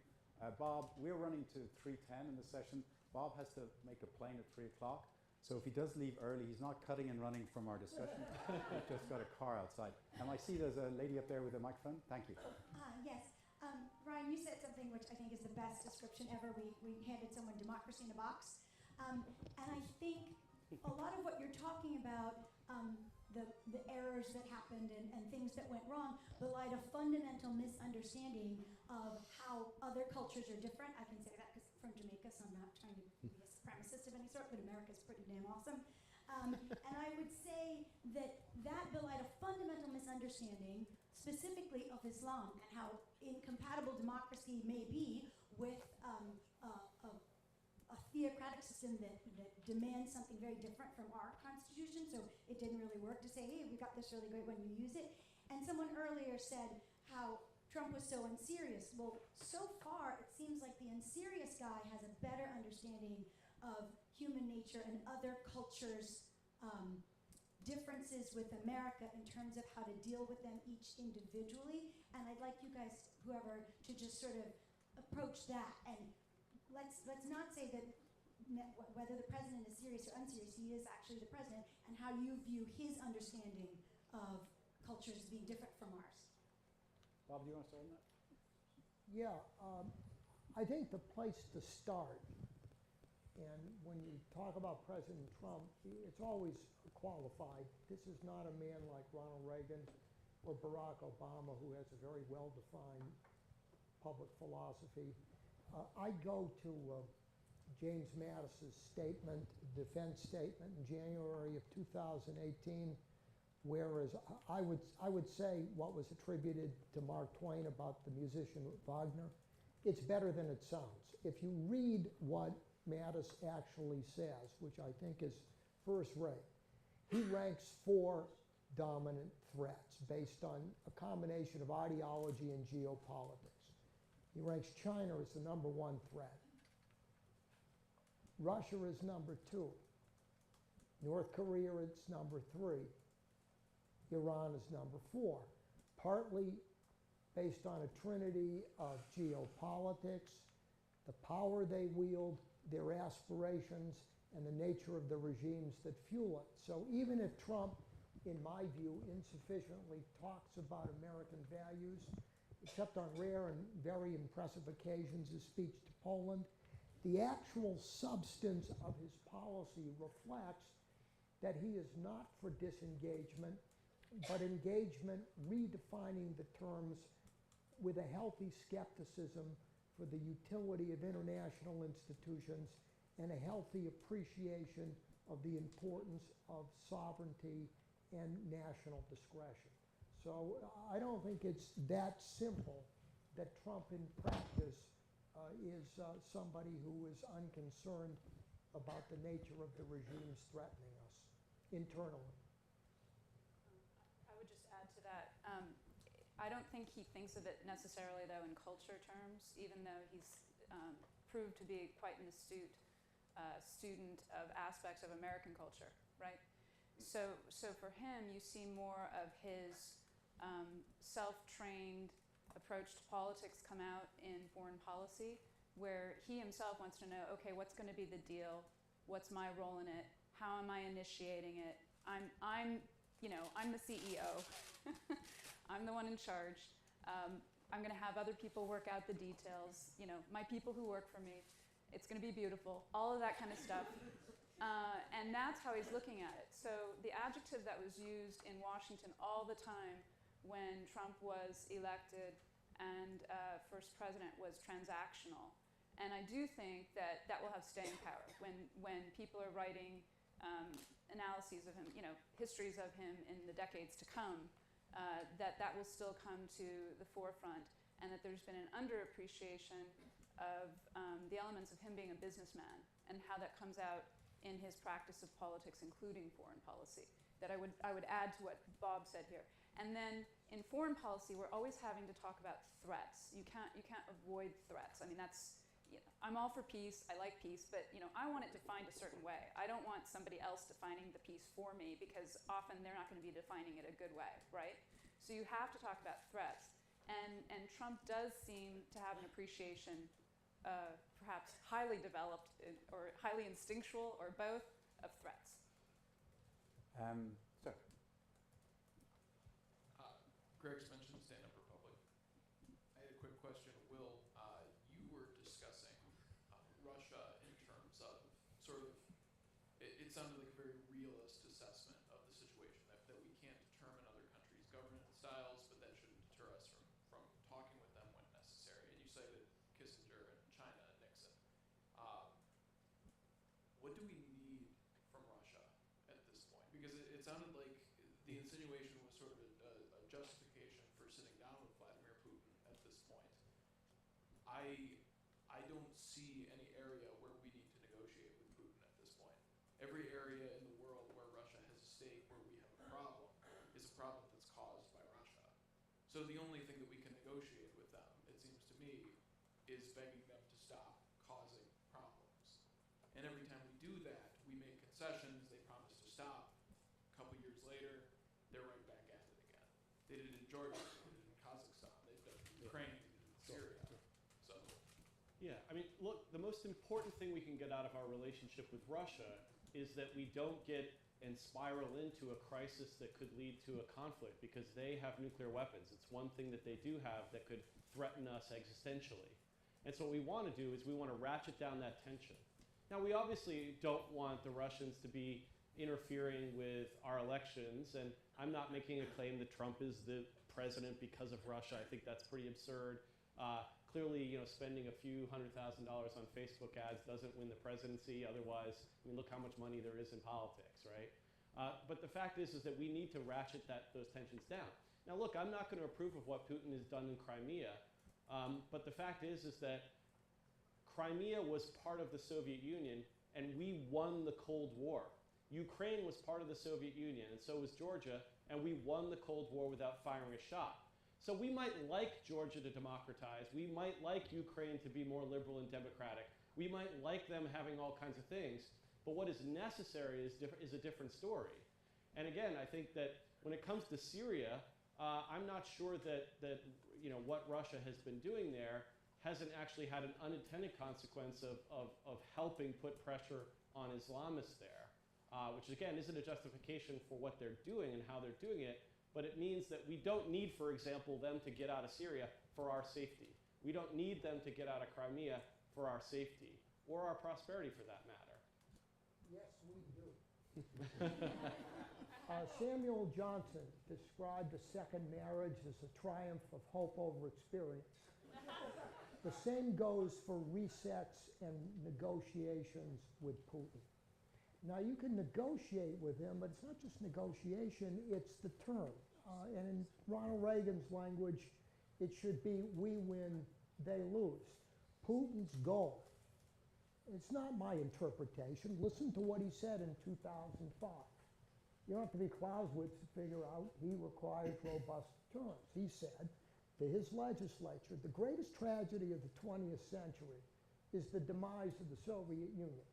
Bob, we're running to 3:10 in the session. Bob has to make a plane at 3 o'clock. So if he does leave early, he's not cutting and running from our discussion. He's just got a car outside. And I see there's a lady up there with a microphone. Thank you. Yes. Ryan, you said something which I think is the best description ever. We handed someone democracy in a box. And I think a lot of what you're talking about, the errors that happened and things that went wrong, belie a fundamental misunderstanding of how other cultures are different. I can say that because I'm from Jamaica, so I'm not trying to be a supremacist of any sort, but America's pretty damn awesome. And I would say that belied a fundamental misunderstanding, specifically of Islam, and how incompatible democracy may be with a theocratic system that demands something very different from our constitution. So it didn't really work to say, hey, we got this really great when you use it. And someone earlier said how Trump was so unserious. Well, so far it seems like the unserious guy has a better understanding of human nature and other cultures' differences with America in terms of how to deal with them each individually. And I'd like you guys, whoever, to just sort of approach that. And let's not say that whether the president is serious or unserious, he is actually the president, and how you view his understanding of cultures as being different from ours. Bob, do you want to start on that? Yeah, I think the place to start, and when you talk about President Trump, it's always qualified. This is not a man like Ronald Reagan or Barack Obama who has a very well-defined public philosophy. I go to James Mattis's statement, defense statement in January of 2018, whereas I would say what was attributed to Mark Twain about the musician Wagner, it's better than it sounds. If you read what Mattis actually says, which I think is first rate, he ranks 4 dominant threats based on a combination of ideology and geopolitics. He ranks China as the #1 threat. Russia is #2. North Korea is #3. Iran is #4. Partly based on a trinity of geopolitics, the power they wield, their aspirations, and the nature of the regimes that fuel it. So even if Trump, in my view, insufficiently talks about American values, except on rare and very impressive occasions, his speech to Poland, the actual substance of his policy reflects that he is not for disengagement, but engagement redefining the terms with a healthy skepticism for the utility of international institutions and a healthy appreciation of the importance of sovereignty and national discretion. So I don't think it's that simple that Trump in practice is somebody who is unconcerned about the nature of the regimes threatening us internally. I would just add to that. I don't think he thinks of it necessarily, though, in culture terms, even though he's proved to be quite an astute student of aspects of American culture, right? So for him, you see more of his self-trained approach to politics come out in foreign policy, where he himself wants to know, okay, what's going to be the deal? What's my role in it? How am I initiating it? I'm the CEO. I'm the one in charge. I'm going to have other people work out the details. My people who work for me. It's going to be beautiful. All of that kind of stuff. And that's how he's looking at it. So the adjective that was used in Washington all the time when Trump was elected and first president was transactional. And I do think that that will have staying power when people are writing analyses of him, histories of him in the decades to come, that will still come to the forefront, and that there's been an underappreciation of the elements of him being a businessman and how that comes out in his practice of politics, including foreign policy. That I would add to what Bob said here. And then in foreign policy, we're always having to talk about threats. You can't avoid threats. I mean, I'm all for peace. I like peace, but I want it defined a certain way. I don't want somebody else defining the peace for me, because often they're not going to be defining it a good way, right? So you have to talk about threats. And Trump does seem to have an appreciation, perhaps highly developed or highly instinctual or both, of threats. So. Greg's mentioned Stand Up Republic. I had a quick question. Will, you were discussing Russia in terms of sort of, it sounded like a very realist assessment of the situation, that we can't determine other countries' governance styles, but that shouldn't deter us from talking with them when necessary. And you cited Kissinger and China and Nixon. What do we need from Russia at this point? Because it sounded like the insinuation was sort of a justification for sitting down with Vladimir Putin at this point. I don't see any area where we need to negotiate with Putin at this point. Every area in the world where Russia has a stake, where we have a problem, is a problem that's caused by Russia. So the only thing that we can negotiate with them, it seems to me, is begging them to stop causing problems. And every time we do that, we make concessions, they promise to stop. A couple years later, they're right back at it again. They did it in Georgia, they did it in Kazakhstan, they've done it in Ukraine, they did it in Syria. So, Yeah, I mean, look, the most important thing we can get out of our relationship with Russia is that we don't get and spiral into a crisis that could lead to a conflict, because they have nuclear weapons. It's one thing that they do have that could threaten us existentially. And so what we want to do is we want to ratchet down that tension. Now, we obviously don't want the Russians to be interfering with our elections, and I'm not making a claim that Trump is the president because of Russia. I think that's pretty absurd. Clearly, spending a few $100,000 on Facebook ads doesn't win the presidency. Otherwise, look how much money there is in politics, right? But the fact is that we need to ratchet those tensions down. Now, look, I'm not going to approve of what Putin has done in Crimea, but the fact is that Crimea was part of the Soviet Union, and we won the Cold War. Ukraine was part of the Soviet Union, and so was Georgia, and we won the Cold War without firing a shot. So we might like Georgia to democratize. We might like Ukraine to be more liberal and democratic. We might like them having all kinds of things. But what is necessary is a different story. And again, I think that when it comes to Syria, I'm not sure that what Russia has been doing there hasn't actually had an unintended consequence of helping put pressure on Islamists there, which again isn't a justification for what they're doing and how they're doing it, but it means that we don't need, for example, them to get out of Syria for our safety. We don't need them to get out of Crimea for our safety, or our prosperity for that matter. Yes, we do. Samuel Johnson described the second marriage as a triumph of hope over experience. The same goes for resets and negotiations with Putin. Now, you can negotiate with him, but it's not just negotiation, it's the term. And in Ronald Reagan's language, it should be we win, they lose. Putin's goal, it's not my interpretation. Listen to what he said in 2005. You don't have to be Clausewitz to figure out he requires robust terms. He said to his legislature, the greatest tragedy of the 20th century is the demise of the Soviet Union.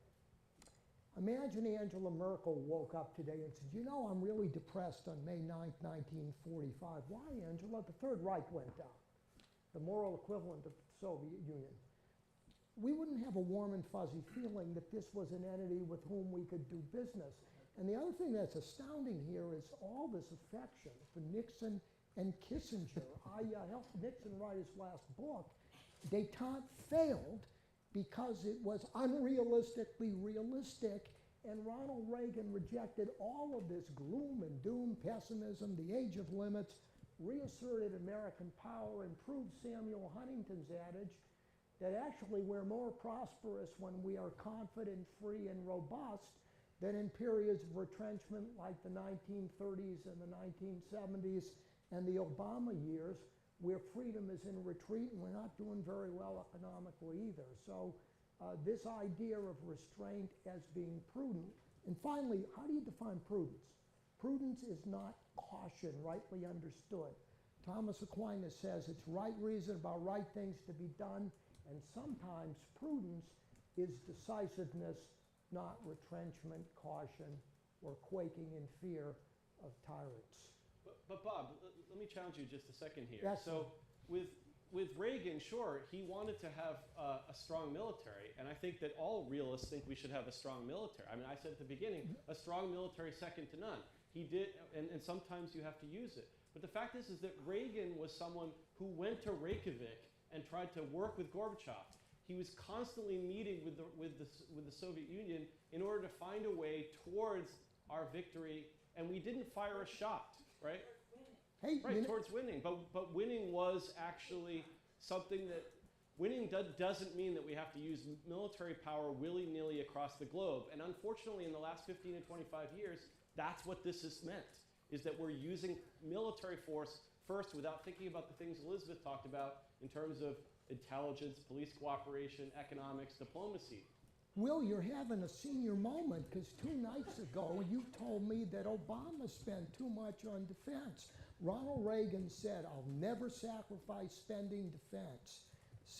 Imagine Angela Merkel woke up today and said, I'm really depressed on May 9th, 1945. Why, Angela? The Third Reich went down, the moral equivalent of the Soviet Union. We wouldn't have a warm and fuzzy feeling that this was an entity with whom we could do business. And the other thing that's astounding here is all this affection for Nixon and Kissinger. I helped Nixon write his last book. Détente failed because it was unrealistically realistic, and Ronald Reagan rejected all of this gloom and doom, pessimism, the age of limits, reasserted American power, and proved Samuel Huntington's adage that actually we're more prosperous when we are confident, free, and robust than in periods of retrenchment like the 1930s and the 1970s and the Obama years, where freedom is in retreat and we're not doing very well economically either. So this idea of restraint as being prudent. And finally, how do you define prudence? Prudence is not caution, rightly understood. Thomas Aquinas says it's right reason about right things to be done, and sometimes prudence is decisiveness, not retrenchment, caution, or quaking in fear of tyrants. But Bob, let me challenge you just a second here. Yes, so with Reagan, sure, he wanted to have a strong military, and I think that all realists think we should have a strong military. I mean, I said at the beginning, a strong military second to none. He did, and sometimes you have to use it. But the fact is that Reagan was someone who went to Reykjavik and tried to work with Gorbachev. He was constantly meeting with the Soviet Union in order to find a way towards our victory, and we didn't fire a shot, right? Hey, right, towards winning. But winning was actually something that, winning doesn't mean that we have to use military power willy-nilly across the globe. And unfortunately, in the last 15 to 25 years, that's what this has meant, is that we're using military force first without thinking about the things Elizabeth talked about in terms of intelligence, police cooperation, economics, diplomacy. Will, you're having a senior moment, because 2 nights ago you told me that Obama spent too much on defense. Ronald Reagan said, I'll never sacrifice spending defense,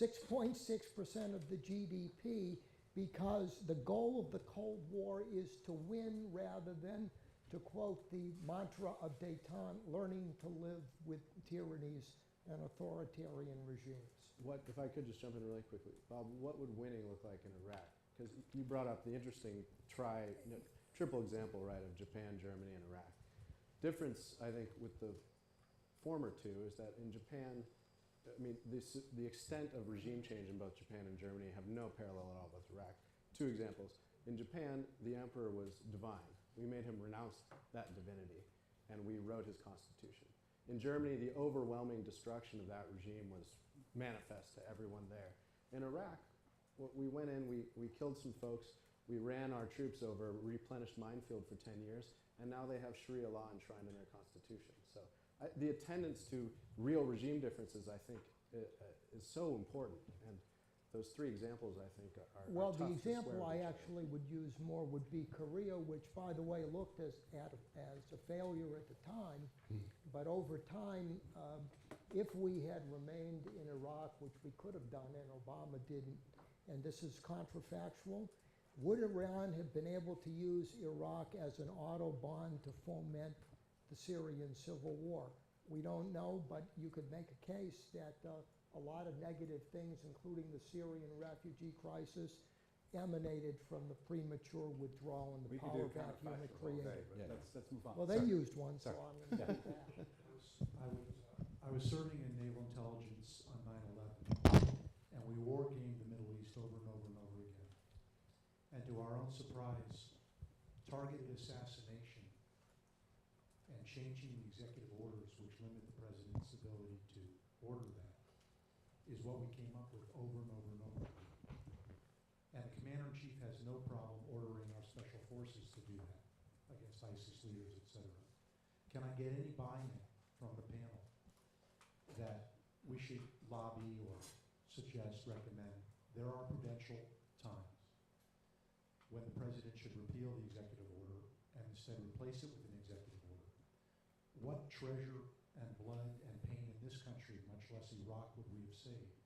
6.6% of the GDP, because the goal of the Cold War is to win rather than, to quote the mantra of détente, learning to live with tyrannies and authoritarian regimes. What, if I could just jump in really quickly, Bob, what would winning look like in Iraq? Because you brought up the interesting triple example, right, of Japan, Germany, and Iraq. Difference, I think, with the former two is that in Japan, I mean, the extent of regime change in both Japan and Germany have no parallel at all with Iraq. Two examples. In Japan, the emperor was divine. We made him renounce that divinity, and we wrote his constitution. In Germany, the overwhelming destruction of that regime was manifest to everyone there. In Iraq, we went in, we killed some folks, we ran our troops over a replenished minefield for 10 years, and now they have Sharia law enshrined in their constitution. So the attendance to real regime differences, I think, is so important. And those three examples, I think, are Well, tough the to swear example with I each other. actually would use more would be Korea, which, by the way, looked as a failure at the time. But over time, if we had remained in Iraq, which we could have done, and Obama didn't, and this is contrafactual, would Iran have been able to use Iraq as an autobahn to foment the Syrian civil war? We don't know, but you could make a case that a lot of negative things, including the Syrian refugee crisis, emanated from the premature withdrawal and the We could power do vacuum it counterfactuals all day, created. but Yeah. let's move on. Well, they Sorry. used one, so Sorry. I'm going to do that. I was serving in naval intelligence on 9/11, and we war gamed the Middle East over and over and over again. And to our own surprise, targeted assassination and changing the executive orders, which limit the president's ability to order that, is what we came up with over and over and over again. And the commander-in-chief has no problem ordering our special forces to do that against ISIS leaders, et cetera. Can I get any buy-in from the panel that we should lobby or suggest, recommend, there are prudential times when the president should repeal the executive order and instead replace it with an executive order? What treasure and blood and pain in this country, much less Iraq, would we have saved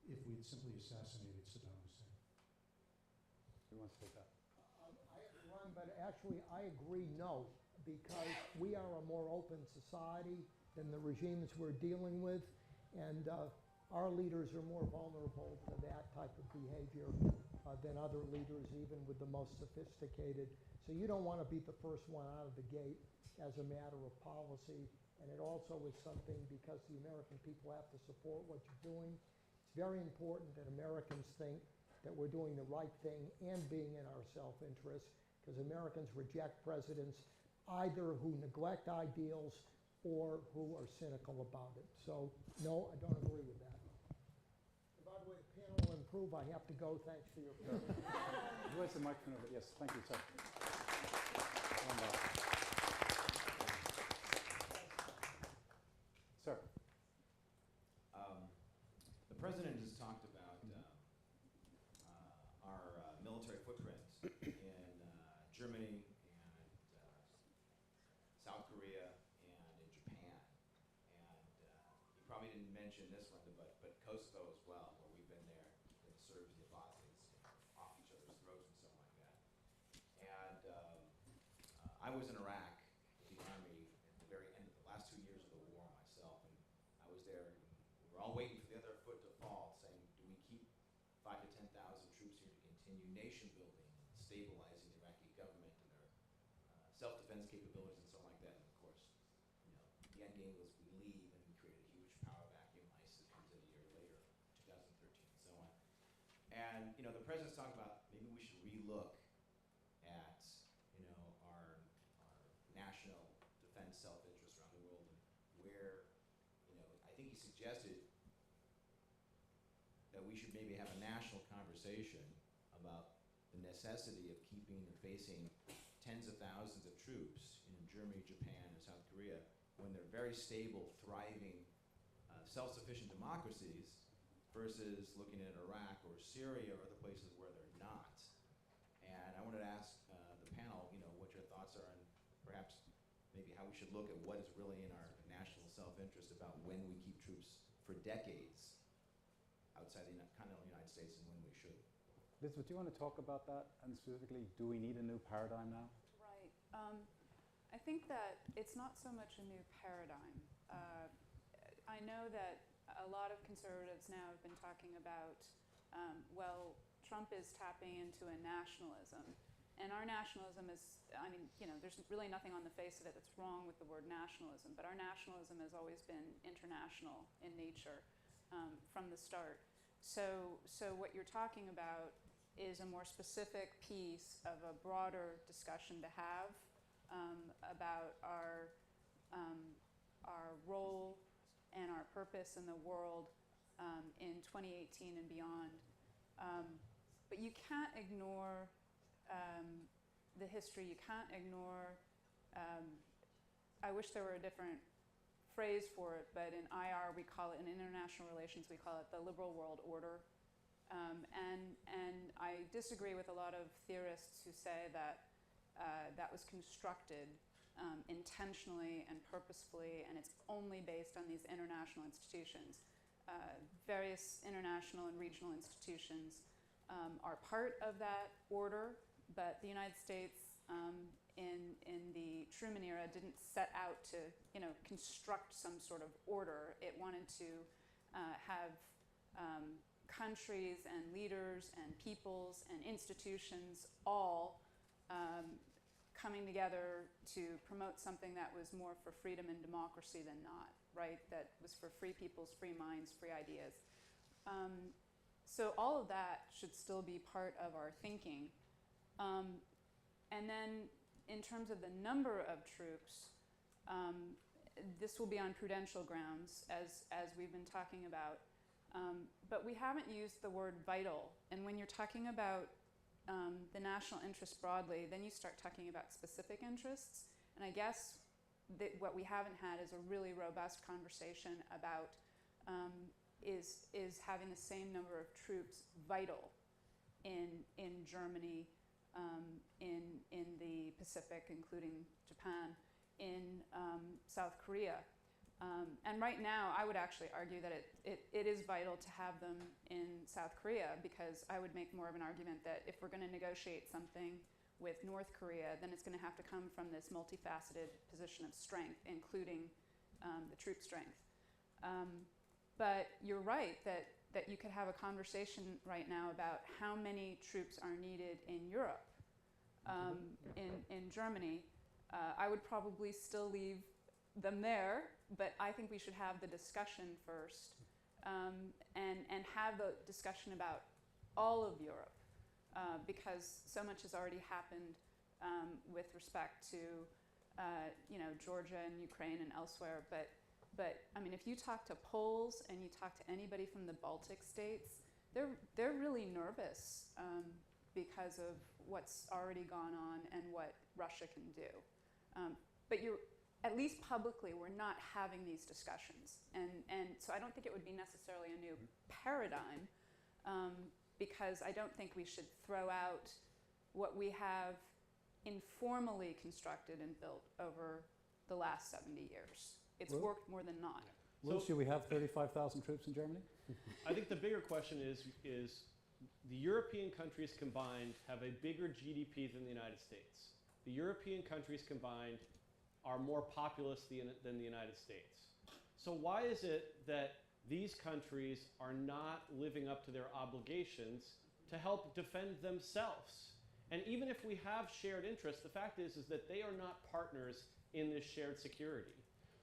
if we had simply assassinated Saddam Hussein? Who wants to take that? Ron, but actually, I agree, no, because we are a more open society than the regimes we're dealing with, and our leaders are more vulnerable to that type of behavior than other leaders, even with the most sophisticated. So you don't want to be the first one out of the gate as a matter of policy, and it also is something because the American people have to support what you're doing. It's very important that Americans think that we're doing the right thing and being in our self-interest, because Americans reject presidents either who neglect ideals or who are cynical about it. So, no, I don't agree with that. And by the way, the panel will improve. I have to go. Thanks for your patience. Who has the microphone over? Yes, thank you, sir. Sir. The president has talked about our military footprint in Germany and South Korea and in Japan. And he probably didn't mention this one, but Kosovo as well, where we've been there with the Serbs and the Bosnians, off each other's throats and so like that. And I was in Iraq with the Army at the very end of the last 2 years of the war myself, and I was there. And we were all waiting for the other foot to fall, saying, do we keep 5,000 to 10,000 troops here to continue nation building and stabilizing the Iraqi government and their self-defense capabilities and so like that? And of course, the end game was we leave and we create a huge power vacuum. ISIS comes in a year later, 2013 and so on. And the president's talking about maybe we should relook at our national defense self-interest around the world, and where I think he suggested that we should maybe have a national conversation about the necessity of keeping and facing tens of thousands of troops in Germany, Japan, and South Korea when they're very stable, thriving, self-sufficient democracies versus looking at Iraq or Syria or other places where they're not. And I wanted to ask the panel, what your thoughts are on perhaps maybe how we should look at what is really in our national self-interest about when we keep troops for decades outside the continental United States and when we should. Elizabeth, do you want to talk about that? And specifically, do we need a new paradigm now? Right. I think that it's not so much a new paradigm. I know that a lot of conservatives now have been talking about, well, Trump is tapping into a nationalism. And our nationalism is, I mean, you know, there's really nothing on the face of it that's wrong with the word nationalism, but our nationalism has always been international in nature from the start. So what you're talking about is a more specific piece of a broader discussion to have about our role and our purpose in the world in 2018 and beyond. But you can't ignore the history. You can't ignore, I wish there were a different phrase for it, but in IR we call it, in international relations we call it the liberal world order. And I disagree with a lot of theorists who say that that was constructed intentionally and purposefully, and it's only based on these international institutions. Various international and regional institutions are part of that order, but the United States in the Truman era didn't set out to, you know, construct some sort of order. It wanted to have countries and leaders and peoples and institutions all coming together to promote something that was more for freedom and democracy than not, right? That was for free peoples, free minds, free ideas. So all of that should still be part of our thinking. And then in terms of the number of troops, this will be on prudential grounds, as we've been talking about. But we haven't used the word vital. And when you're talking about the national interest broadly, then you start talking about specific interests. And I guess that what we haven't had is a really robust conversation about is having the same number of troops vital in Germany, in the Pacific, including Japan, in South Korea. And right now, I would actually argue that it is vital to have them in South Korea, because I would make more of an argument that if we're going to negotiate something with North Korea, then it's going to have to come from this multifaceted position of strength, including the troop strength. But you're right that you could have a conversation right now about how many troops are needed in Europe, in Germany. I would probably still leave them there, but I think we should have the discussion first, and have the discussion about all of Europe, because so much has already happened with respect to you know, Georgia and Ukraine and elsewhere. But I mean, if you talk to Poles and you talk to anybody from the Baltic states, they're really nervous because of what's already gone on and what Russia can do. But at least publicly, we're not having these discussions. And so I don't think it would be necessarily a new paradigm, because I don't think we should throw out what we have informally constructed and built over the last 70 years. It's worked more than not. Will, should we have 35,000 troops in Germany? I think the bigger question is the European countries combined have a bigger GDP than the United States. The European countries combined are more populous than the United States. So why is it that these countries are not living up to their obligations to help defend themselves? And even if we have shared interests, the fact is that they are not partners in this shared security.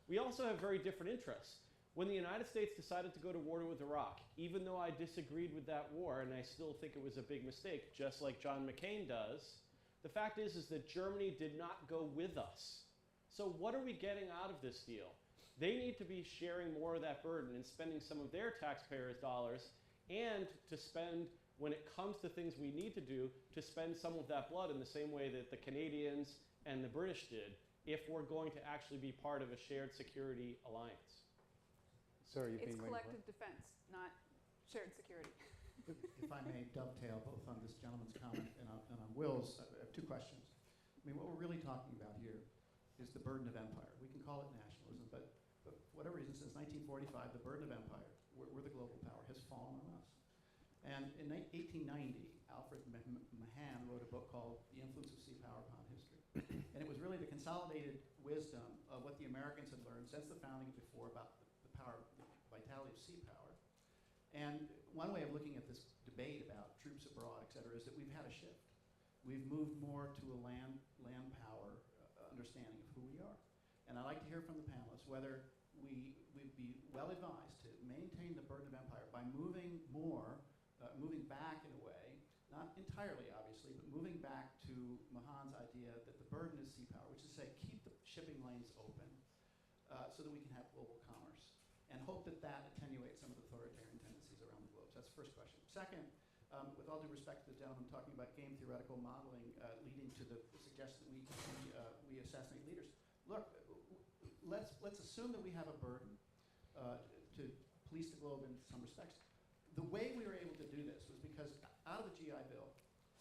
We also have very different interests. When the United States decided to go to war with Iraq, even though I disagreed with that war, and I still think it was a big mistake, just like John McCain does, the fact is that Germany did not go with us. So what are we getting out of this deal? They need to be sharing more of that burden and spending some of their taxpayers' dollars, and to spend, when it comes to things we need to do, to spend some of that blood in the same way that the Canadians and the British did, if we're going to actually be part of a shared security alliance. Sorry, you've It's been waiting for collective defense, not shared security. If I may dovetail both on this gentleman's comment and on Will's, I have two questions. I mean, what we're really talking about here is the burden of empire. We can call it nationalism, but for whatever reason, since 1945, the burden of empire, we're the global power, has fallen on us. And in 1890, Alfred Mahan wrote a book called The Influence of Sea Power Upon History. And it was really the consolidated wisdom of what the Americans had learned since the founding before about the power, the vitality of sea power. And one way of looking at this debate about troops abroad, et cetera, is that we've had a shift. we've moved more to a land power understanding of who we are. And I'd like to hear from the panelists whether we'd be well advised to maintain the burden of empire by moving more, moving back in a way, not entirely obviously, but moving back to Mahan's idea that the burden is sea power, which is to say keep the shipping lanes open so that we can have global commerce, and hope that that attenuates some of the authoritarian tendencies around the globe. So that's the first question. Second, with all due respect to the gentleman talking about game theoretical modeling leading to the suggestion that we assassinate leaders. Look, let's assume that we have a burden to police the globe in some respects. The way we were able to do this was because out of the GI Bill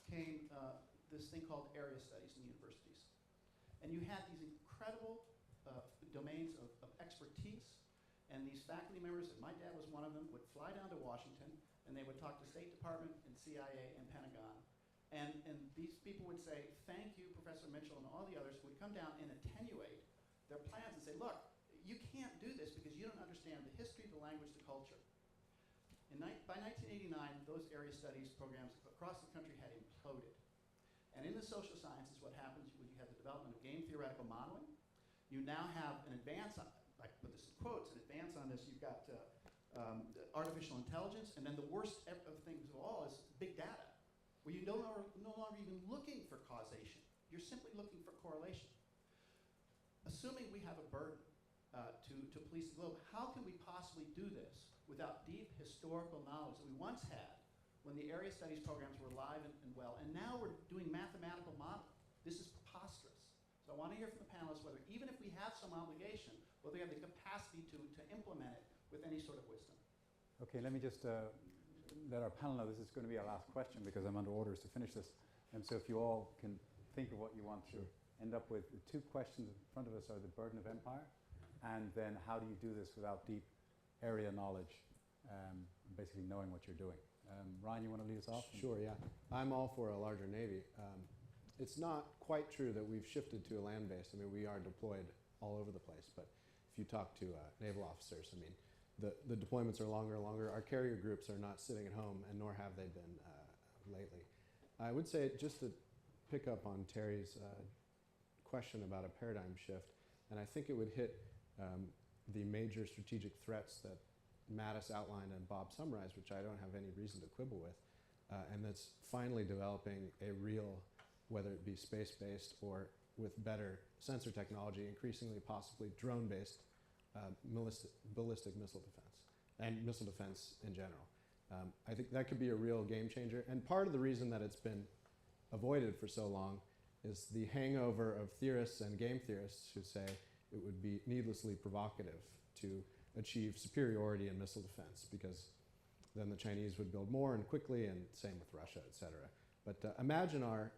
came this thing called area studies in universities. And you had these incredible domains of expertise, and these faculty members, and my dad was one of them, would fly down to Washington, and they would talk to State Department and CIA and Pentagon. And these people would say, thank you, Professor Mitchell, and all the others would come down and attenuate their plans and say, look, you can't do this because you don't understand the history, the language, the culture. By 1989, those area studies programs across the country had imploded. And in the social sciences, what happens when you have the development of game theoretical modeling, you now have an advance on, I put this in quotes, an advance on this, you've got artificial intelligence, and then the worst of things of all is big data, where you're no longer even looking for causation. You're simply looking for correlation. Assuming we have a burden to police the globe, how can we possibly do this without deep historical knowledge that we once had when the area studies programs were alive and well, and now we're doing mathematical modeling? This is preposterous. So I want to hear from the panelists whether, even if we have some obligation, whether we have the capacity to implement it with any sort of wisdom. Okay, let me just let our panel know this is going to be our last question because I'm under orders to finish this. And so if you all can think of what you want to end up with, the two questions in front of us are the burden of empire, and then how do you do this without deep area knowledge, basically knowing what you're doing. Ryan, you want to lead us off? Sure, yeah. I'm all for a larger Navy. It's not quite true that we've shifted to a land base. I mean, we are deployed all over the place, but if you talk to naval officers, I mean, the deployments are longer and longer. Our carrier groups are not sitting at home, and nor have they been lately. I would say, just to pick up on Terry's question about a paradigm shift, and I think it would hit the major strategic threats that Mattis outlined and Bob summarized, which I don't have any reason to quibble with, and that's finally developing a real, whether it be space-based or with better sensor technology, increasingly possibly drone-based ballistic missile defense, and missile defense in general. I think that could be a real game changer, and part of the reason that it's been avoided for so long is the hangover of theorists and game theorists who say it would be needlessly provocative to achieve superiority in missile defense because then the Chinese would build more and quickly, and same with Russia, et cetera. But imagine our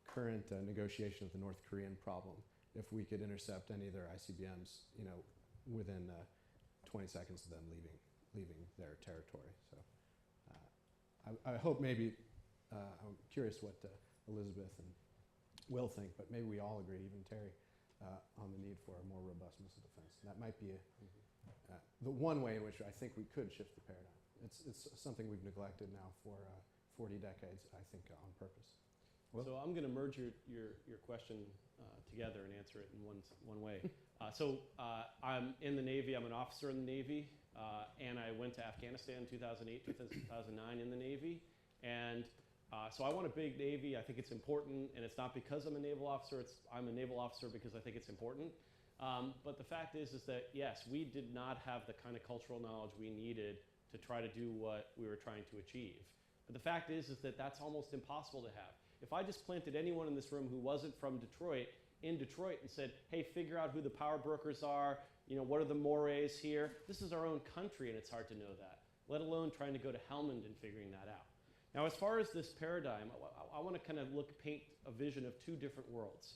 current negotiation of the North Korean problem if we could intercept any of their ICBMs, you know, within 20 seconds of them leaving their territory. So I hope maybe, I'm curious what Elizabeth and Will think, but maybe we all agree, even Terry, on the need for a more robust missile defense. And that might be the one way in which I think we could shift the paradigm. It's something we've neglected now for 40 decades, I think, on purpose. Will? So I'm going to merge your question together and answer it in one way. I'm in the Navy. I'm an officer in the Navy, and I went to Afghanistan in 2008, 2009 in the Navy. And so I want a big Navy. I think it's important, and it's not because I'm a naval officer. I'm a naval officer because I think it's important. But the fact is that, yes, we did not have the kind of cultural knowledge we needed to try to do what we were trying to achieve. But the fact is that that's almost impossible to have. If I just planted anyone in this room who wasn't from Detroit in Detroit and said, hey, figure out who the power brokers are, you know, what are the mores here? This is our own country, and it's hard to know that, let alone trying to go to Helmand and figuring that out. Now, as far as this paradigm, I want to kind of paint a vision of two different worlds.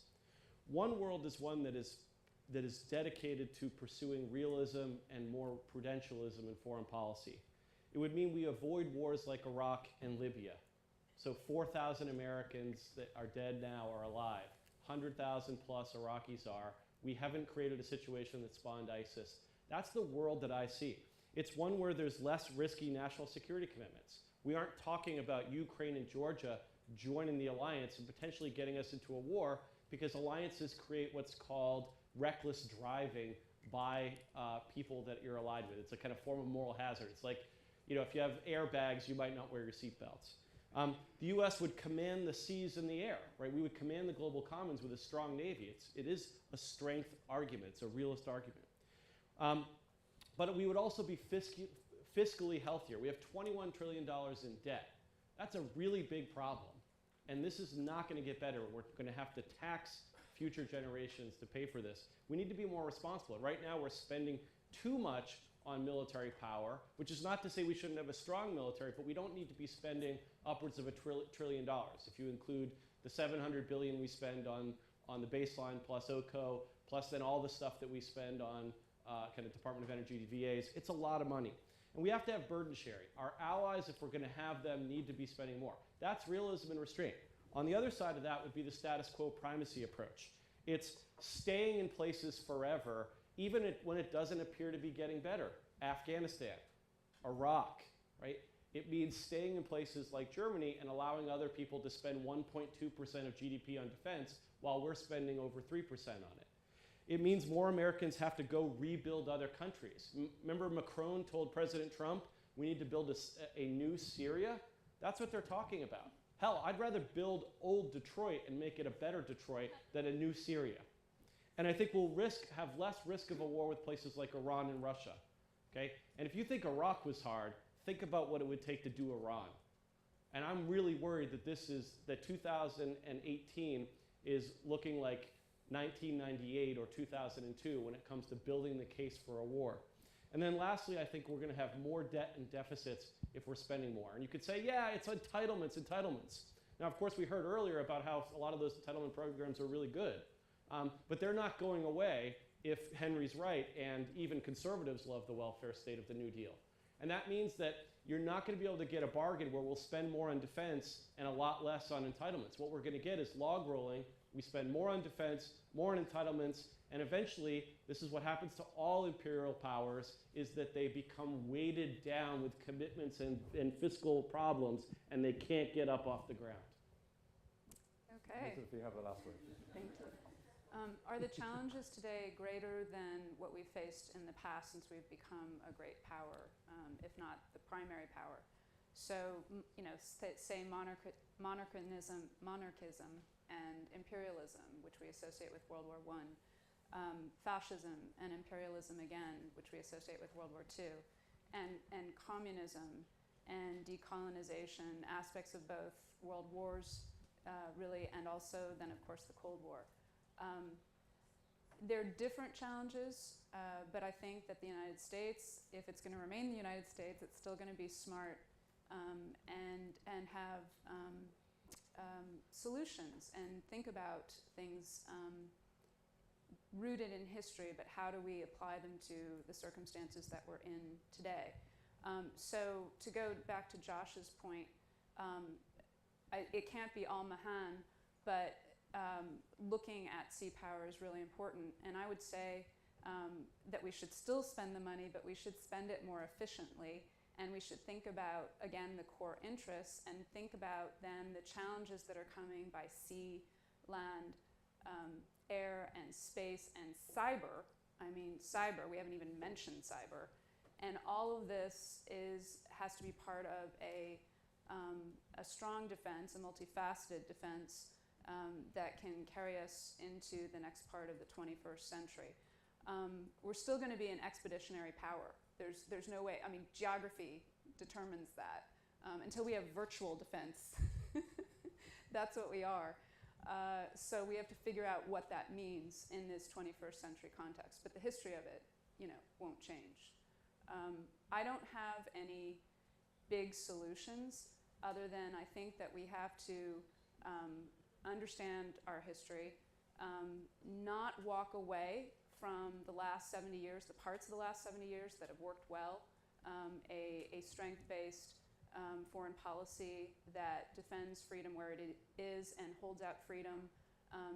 One world is one that is dedicated to pursuing realism and more prudentialism in foreign policy. It would mean we avoid wars like Iraq and Libya. So 4,000 Americans that are dead now are alive. 100,000 plus Iraqis are. We haven't created a situation that spawned ISIS. That's the world that I see. It's one where there's less risky national security commitments. We aren't talking about Ukraine and Georgia joining the alliance and potentially getting us into a war, because alliances create what's called reckless driving by people that you're allied with. It's a kind of form of moral hazard. It's like, if you have airbags, you might not wear your seatbelts. The US would command the seas and the air, right? We would command the global commons with a strong navy. It is a strength argument. It's a realist argument. But we would also be fiscally healthier. We have $21 trillion in debt. That's a really big problem. And this is not going to get better. We're going to have to tax future generations to pay for this. We need to be more responsible. Right now, we're spending too much on military power, which is not to say we shouldn't have a strong military, but we don't need to be spending upwards of $1 trillion. If you include the $700 billion we spend on the baseline plus OCO, plus then all the stuff that we spend on kind of Department of Energy VAs, it's a lot of money. And we have to have burden sharing. Our allies, if we're going to have them, need to be spending more. That's realism and restraint. On the other side of that would be the status quo primacy approach. It's staying in places forever, even when it doesn't appear to be getting better. Afghanistan, Iraq, right? It means staying in places like Germany and allowing other people to spend 1.2% of GDP on defense while we're spending over 3% on it. It means more Americans have to go rebuild other countries. Remember Macron told President Trump, we need to build a new Syria? That's what they're talking about. Hell, I'd rather build old Detroit and make it a better Detroit than a new Syria. And I think we'll have less risk of a war with places like Iran and Russia. Okay? And if you think Iraq was hard, think about what it would take to do Iran. And I'm really worried that 2018 is looking like 1998 or 2002 when it comes to building the case for a war. And then lastly, I think we're going to have more debt and deficits if we're spending more. And you could say, yeah, it's entitlements. Now, of course, we heard earlier about how a lot of those entitlement programs are really good. But they're not going away if Henry's right and even conservatives love the welfare state of the New Deal. And that means that you're not going to be able to get a bargain where we'll spend more on defense and a lot less on entitlements. What we're going to get is log rolling. We spend more on defense, more on entitlements, and eventually, this is what happens to all imperial powers, is that they become weighted down with commitments and fiscal problems, and they can't get up off the ground. Okay. If you have the last word. Thank you. Are the challenges today greater than what we've faced in the past since we've become a great power, if not the primary power? So, say monarchism and imperialism, which we associate with World War I, fascism and imperialism again, which we associate with World War II, and communism and decolonization, aspects of both world wars, really, and also then, of course, the Cold War. They're different challenges, but I think that the United States, if it's going to remain the United States, it's still going to be smart and have solutions and think about things rooted in history, but how do we apply them to the circumstances that we're in today? So to go back to Josh's point, it can't be all Mahan, but looking at sea power is really important. And I would say that we should still spend the money, but we should spend it more efficiently. And we should think about, again, the core interests and think about then the challenges that are coming by sea, land, air, and space, and cyber. I mean, cyber, we haven't even mentioned cyber. And all of this has to be part of a strong defense, a multifaceted defense that can carry us into the next part of the 21st century. We're still going to be an expeditionary power. There's no way, I mean, geography determines that. Until we have virtual defense, that's what we are. So we have to figure out what that means in this 21st century context. But the history of it, won't change. I don't have any big solutions other than I think that we have to understand our history, not walk away from the last 70 years, the parts of the last 70 years that have worked well, a strength-based foreign policy that defends freedom where it is and holds out freedom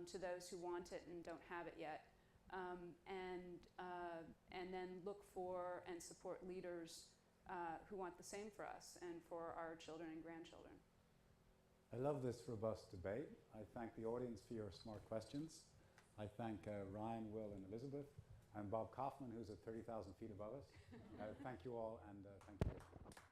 to those who want it and don't have it yet, and then look for and support leaders who want the same for us and for our children and grandchildren. I love this robust debate. I thank the audience for your smart questions. I thank Ryan, Will, and Elizabeth, and Bob Kaufman, who's at 30,000 feet above us. Thank you all, and thank you.